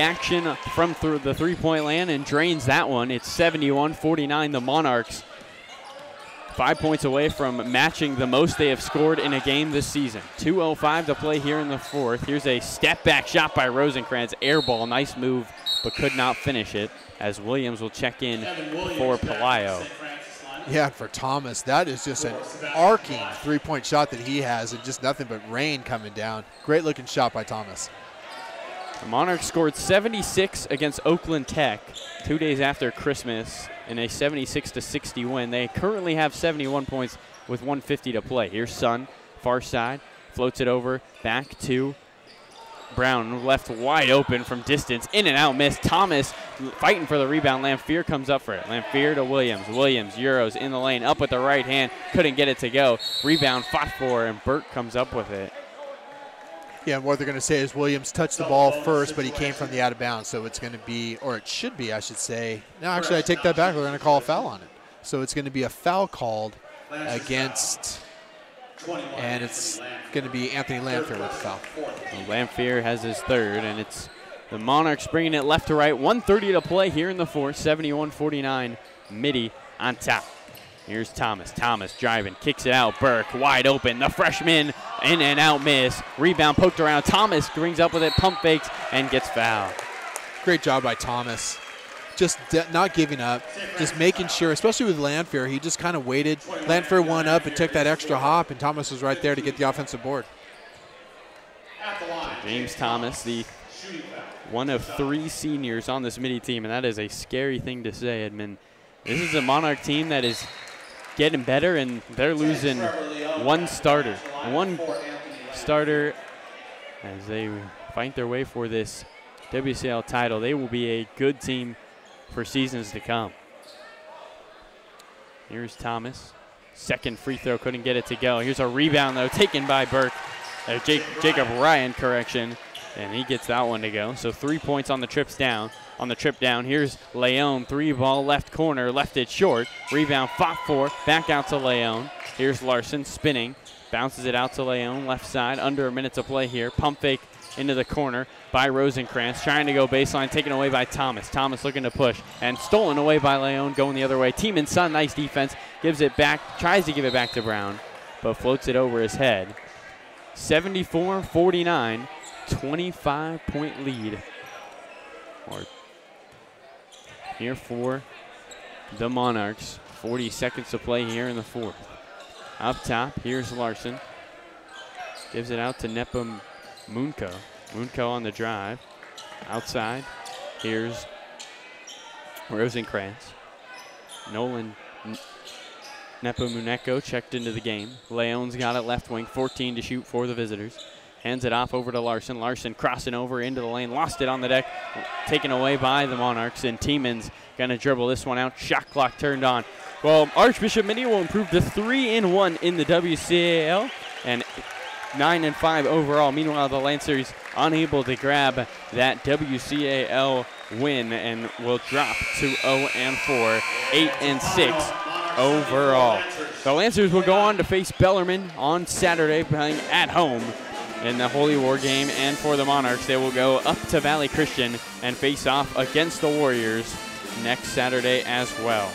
action from the three-point land and drains that one. It's 71-49, the Monarchs. 5 points away from matching the most they have scored in a game this season. 2:05 to play here in the fourth. Here's a step-back shot by Rosenkrantz. Air ball, nice move, but could not finish it as Williams will check in for Pelayo. Yeah, for Thomas, that is just an arcing three-point shot that he has and just nothing but rain coming down. Great-looking shot by Thomas. The Monarchs scored 76 against Oakland Tech 2 days after Christmas in a 76-60 win. They currently have 71 points with 1:50 to play. Here's Sun, far side, floats it over, back to Brown, left wide open from distance, in and out, miss. Thomas fighting for the rebound. Lamphere comes up for it. Lamphere to Williams. Williams, Euros in the lane, up with the right hand, couldn't get it to go. Rebound fought for, and Burke comes up with it. Yeah, and what they're going to say is Williams touched the ball first, but he came from the out of bounds. So it's going to be, or it should be, I should say. No, actually, I take that back. We're going to call a foul on it. So it's going to be a foul called against, and it's going to be Anthony Lamphere with the foul. Well, Lamphere has his third, and it's the Monarchs bringing it left to right. 1:30 to play here in the fourth. 71-49, Mitty on top. Here's Thomas. Thomas driving, kicks it out. Burke wide open. The freshman in and out miss. Rebound poked around. Thomas brings up with it, pump fakes, and gets fouled. Great job by Thomas. Just not giving up, just making sure, especially with Landfair, he just kind of waited. Landfair won up and took that extra hop, and Thomas was right there to get the offensive board. James Thomas, the one of 3 seniors on this Mitty team, and that is a scary thing to say, Edmund. This is a Monarch team that is getting better, and they're losing one starter. One starter as they fight their way for this WCL title. They will be a good team for seasons to come. Here's Thomas. Second free throw, couldn't get it to go. Here's a rebound, though, taken by Burke. Jacob Ryan, correction, and he gets that one to go. So 3 points on the trip down. Here's Leon, 3-ball left corner, left it short. Rebound fought for, back out to Leon. Here's Larson spinning, bounces it out to Leon, left side, under a minute to play here. Pump fake into the corner by Rosenkrantz, trying to go baseline, taken away by Thomas. Thomas looking to push, and stolen away by Leon, going the other way. Team and Son, nice defense, gives it back, tries to give it back to Brown, but floats it over his head. 74-49, 25-point lead. Here for the Monarchs. 40 seconds to play here in the fourth. Up top, here's Larson. Gives it out to Nepa Munko. Munko on the drive. Outside, here's Rosenkrantz. Nolan Nepomuneko checked into the game. Leon's got it left wing, 14 to shoot for the visitors. Hands it off over to Larson. Larson crossing over into the lane, lost it on the deck, taken away by the Monarchs, and Tiemann's going to dribble this one out. Shot clock turned on. Well, Archbishop Mitty will improve to 3-1 in the WCAL and 9-5 overall. Meanwhile, the Lancers unable to grab that WCAL win and will drop to 0-4, 8-6 overall. The Lancers will go on to face Bellarmine on Saturday, playing at home in the Holy War game, and for the Monarchs, they will go up to Valley Christian and face off against the Warriors next Saturday as well.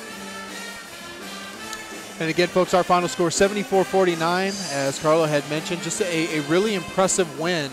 And again, folks, our final score 74-49, as Carlo had mentioned, just a really impressive win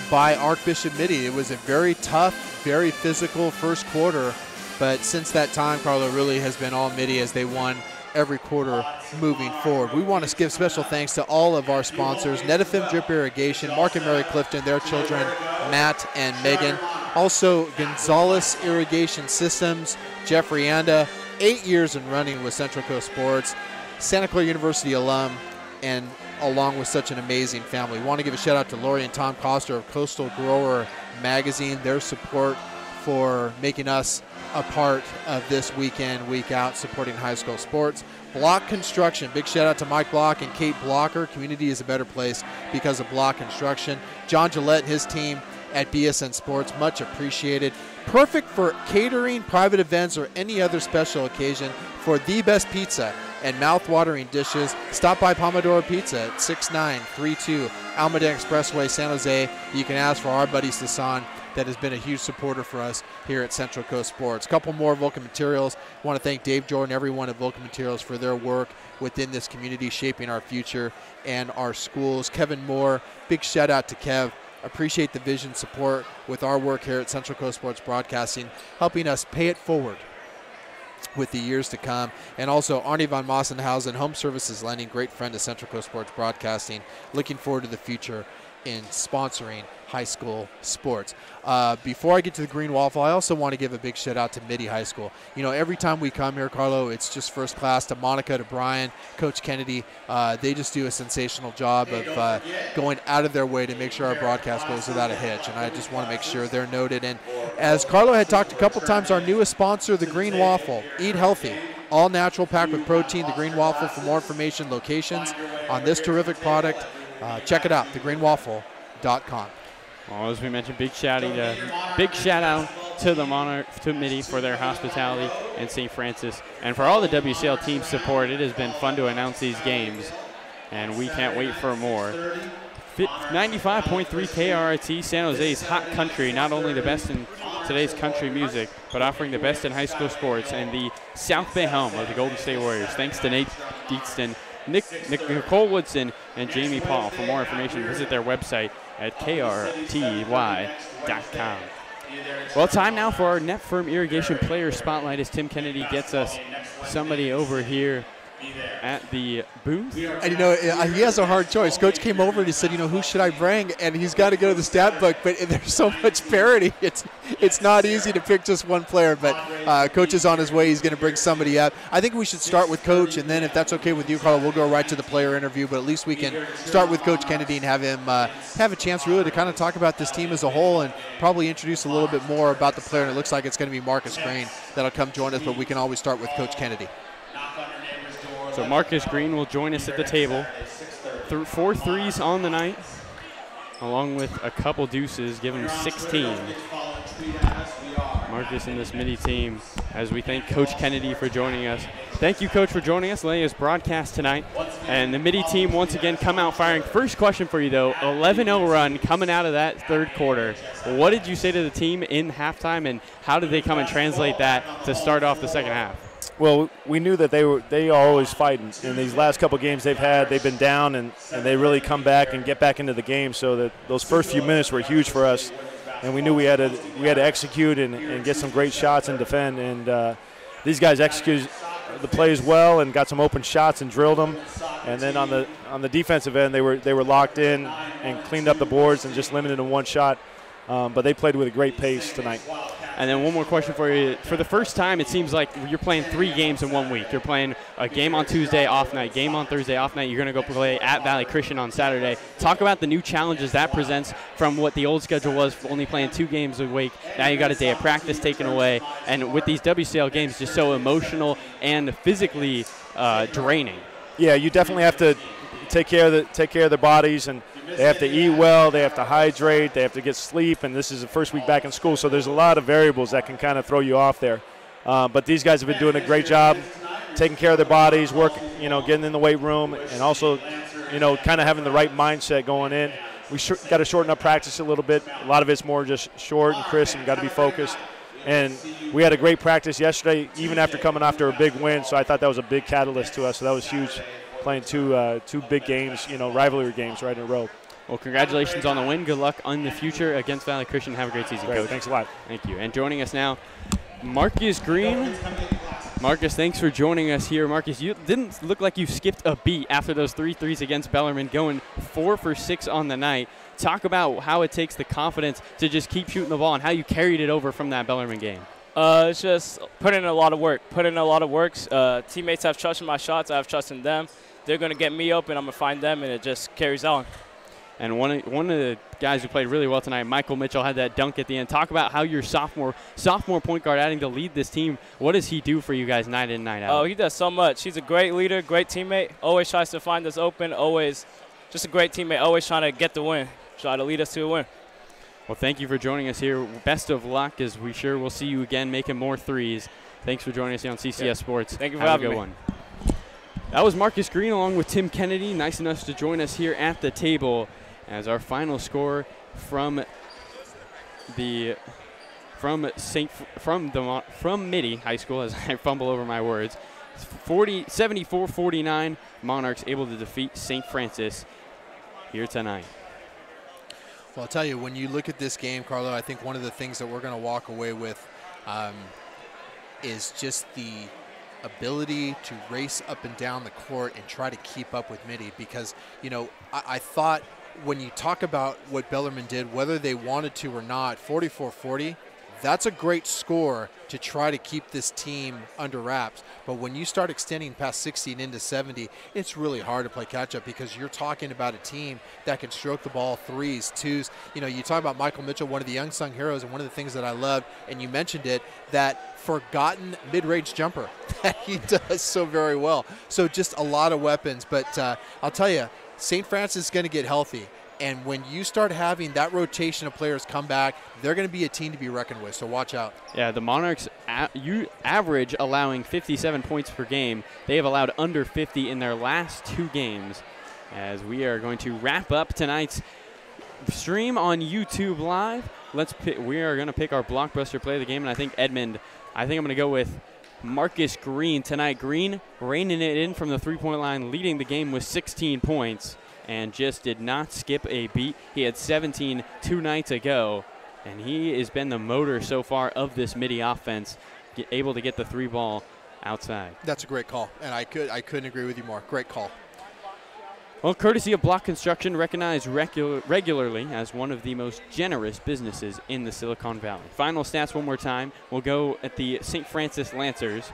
by Archbishop Mitty. It was a very tough, very physical first quarter, but since that time, Carlo really has been all Mitty as they won every quarter moving forward. We want to give special thanks to all of our sponsors, Netafim Drip Irrigation, Mark and Mary Clifton, their children, Matt and Megan. Also, Gonzalez Irrigation Systems, Jeffrey Anda, 8 years in running with Central Coast Sports, Santa Clara University alum, and along with such an amazing family. We want to give a shout out to Lori and Tom Coster of Coastal Grower Magazine, their support for making us a part of this week in, week out, supporting high school sports. Block Construction, big shout out to Mike Block and Kate Blocker. Community is a better place because of Block Construction. John Gillette and his team at BSN Sports, much appreciated. Perfect for catering, private events, or any other special occasion for the best pizza and mouth-watering dishes. Stop by Pomodoro Pizza at 6932 Almaden Expressway, San Jose. You can ask for our buddy Sasan, that has been a huge supporter for us here at Central Coast Sports. A couple more Vulcan Materials. I want to thank Dave Jordan, everyone at Vulcan Materials, for their work within this community, shaping our future and our schools. Kevin Moore, big shout out to Kev. Appreciate the vision support with our work here at Central Coast Sports Broadcasting, helping us pay it forward with the years to come. And also Arnie von Mossenhausen, Home Services Lending, great friend of Central Coast Sports Broadcasting. Looking forward to the future in sponsoring high school sports. Before I get to the Green Waffle, I also want to give a big shout out to Mitty High School. You know, every time we come here, Carlo, it's just first class. To Monica, to Brian, Coach Kennedy, they just do a sensational job of going out of their way to make sure our broadcast goes without a hitch, and I just want to make sure they're noted. And as Carlo had talked a couple times, our newest sponsor, the Green Waffle, eat healthy. All natural, packed with protein, the Green Waffle. For more information, locations on this terrific product, check it out, thegreenwaffle.com. Well, as we mentioned, big shout out to the Monarchs, to Mitty for their hospitality, and St. Francis, and for all the WCL team support. It has been fun to announce these games, and we can't wait for more. 95.3 KRT, San Jose's hot country, not only the best in today's country music, but offering the best in high school sports and the South Bay home of the Golden State Warriors. Thanks to Nate Deatston, Nicole Woodson, and Jamie Paul. For more information, visit their website at krty.com. Well, time now for our Net Firm Irrigation Player Spotlight as Tim Kennedy gets us somebody over here at the booth. And, you know, he has a hard choice. Coach came over and he said, you know, who should I bring? And he's got to go to the stat book, but there's so much parity. It's not easy to pick just one player, but Coach is on his way. He's going to bring somebody up. I think we should start with Coach, and then if that's okay with you, Carl, we'll go right to the player interview, but at least we can start with Coach Kennedy and have him have a chance really to kind of talk about this team as a whole and probably introduce a little bit more about the player. And it looks like it's going to be Marcus Green that'll come join us, but we can always start with Coach Kennedy. So Marcus Green will join us at the table. 4 threes on the night, along with a couple deuces, give him 16. Marcus and this Mitty team, as we thank Coach Kennedy for joining us. Thank you, Coach, for joining us, letting us broadcast tonight. And the Mitty team once again come out firing. First question for you, though, 11-0 run coming out of that third quarter. What did you say to the team in halftime, and how did they come and translate that to start off the second half? Well, we knew that they are always fighting. In these last couple games they've been down, and they really come back and get back into the game. So that those first few minutes were huge for us, and we knew we had to execute and get some great shots and defend. And these guys executed the plays well and got some open shots and drilled them. And then on the defensive end, they were locked in and cleaned up the boards and just limited to one shot. But they played with a great pace tonight. And then one more question for you. For the first time, it seems like you're playing 3 games in 1 week. You're playing a game on Tuesday, off night, game on Thursday, off night. You're going to go play at Valley Christian on Saturday. Talk about the new challenges that presents from what the old schedule was, only playing 2 games a week. Now you got a day of practice taken away. And with these WCL games, just so emotional and physically draining. Yeah, you definitely have to take care of their bodies, and they have to eat well, they have to hydrate, they have to get sleep, and this is the first week back in school, so there's a lot of variables that can kind of throw you off there. But these guys have been doing a great job taking care of their bodies, getting in the weight room, and also, kind of having the right mindset going in. We got to shorten up practice a little bit. A lot of it's more just short and crisp and got to be focused. And we had a great practice yesterday, even after coming after a big win, so I thought that was a big catalyst to us, so that was huge. Playing two big games, rivalry games right in a row. Well, congratulations on the win. Good luck on the future against Valley Christian. Have a great season, Coach. Thanks a lot. Thank you. And joining us now, Marcus Green. Marcus, thanks for joining us here. Marcus, you didn't look like you skipped a beat after those 3 threes against Bellarmine, going 4 for 6 on the night. Talk about how it takes the confidence to just keep shooting the ball and how you carried it over from that Bellarmine game. It's just putting in a lot of work. Teammates have trust in my shots. I have trust in them. They're going to get me open. I'm going to find them, and it just carries on. And one of the guys who played really well tonight, Michael Mitchell, had that dunk at the end. Talk about how your sophomore point guard adding to lead this team. What does he do for you guys night in, night out? Oh, he does so much. He's a great leader, great teammate. Always tries to find us open. Always just a great teammate. Always trying to get the win. Try to lead us to a win. Well, thank you for joining us here. Best of luck, as we sure will see you again making more threes. Thanks for joining us here on CCS Sports. Thank you for having me. Have a good one. That was Marcus Green along with Tim Kennedy. Nice enough to join us here at the table as our final score from Mitty High School, as I fumble over my words. 74-49, Monarchs able to defeat St. Francis here tonight. Well, I'll tell you, when you look at this game, Carlo, I think one of the things that we're going to walk away with is just the ability to race up and down the court and try to keep up with Mitty, because, I thought when you talk about what Bellarmine did, whether they wanted to or not, 44-40, that's a great score to try to keep this team under wraps. But when you start extending past 60 and into 70, it's really hard to play catch-up, because you're talking about a team that can stroke the ball, 3s, 2s. You talk about Michael Mitchell, one of the unsung heroes, and one of the things that I loved, and you mentioned it, that forgotten mid-range jumper that he does so very well. So just a lot of weapons. But I'll tell you, St. Francis is going to get healthy. And when you start having that rotation of players come back, they're going to be a team to be reckoned with, so watch out. Yeah, the Monarchs average allowing 57 points per game. They have allowed under 50 in their last 2 games. As we are going to wrap up tonight's stream on YouTube Live we are going to pick our blockbuster play of the game, and I think Edmond, I'm going to go with Marcus Green tonight. Green reining it in from the three-point line, leading the game with 16 points, and just did not skip a beat. He had 17 2 nights ago, and he has been the motor so far of this Mitty offense, able to get the three ball outside. That's a great call, and I couldn't agree with you more. Great call. Well, courtesy of Block Construction, recognized regularly as one of the most generous businesses in the Silicon Valley. Final stats one more time. We'll go at the St. Francis Lancers.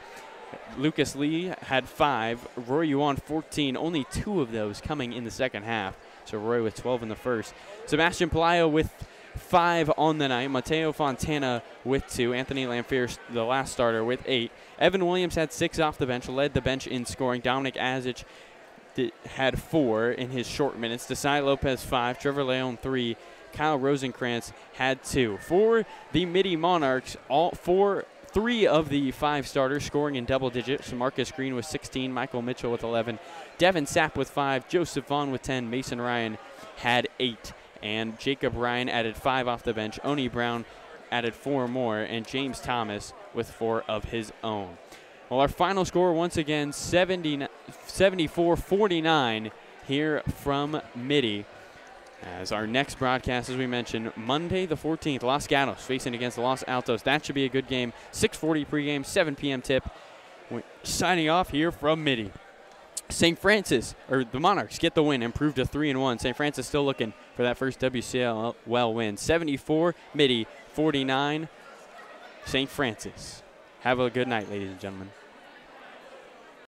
Lucas Lee had 5. Roy Yuan 14. Only 2 of those coming in the second half. So Roy with 12 in the first. Sebastian Pelayo with 5 on the night. Mateo Fontana with 2. Anthony Lamphere, the last starter, with 8. Evan Williams had 6 off the bench, led the bench in scoring. Dominic Azic had 4 in his short minutes. Desai Lopez 5, Trevor Leon 3, Kyle Rosenkrantz had 2. For the Mitty Monarchs, 3 of the 5 starters scoring in double digits. Marcus Green with 16, Michael Mitchell with 11, Devin Sapp with 5, Joseph Vaughn with 10, Mason Ryan had 8, and Jacob Ryan added 5 off the bench. Oni Brown added 4 more, and James Thomas with 4 of his own. Well, our final score, once again, 74-49 here from Mitty. As our next broadcast, as we mentioned, Monday the 14th, Los Gatos facing against Los Altos. That should be a good game. 6:40 pregame, 7 p.m. tip. We're signing off here from Mitty. St. Francis, or the Monarchs, get the win, improved to 3-1. St. Francis still looking for that first WCL win. 74, Mitty, 49, St. Francis. Have a good night, ladies and gentlemen.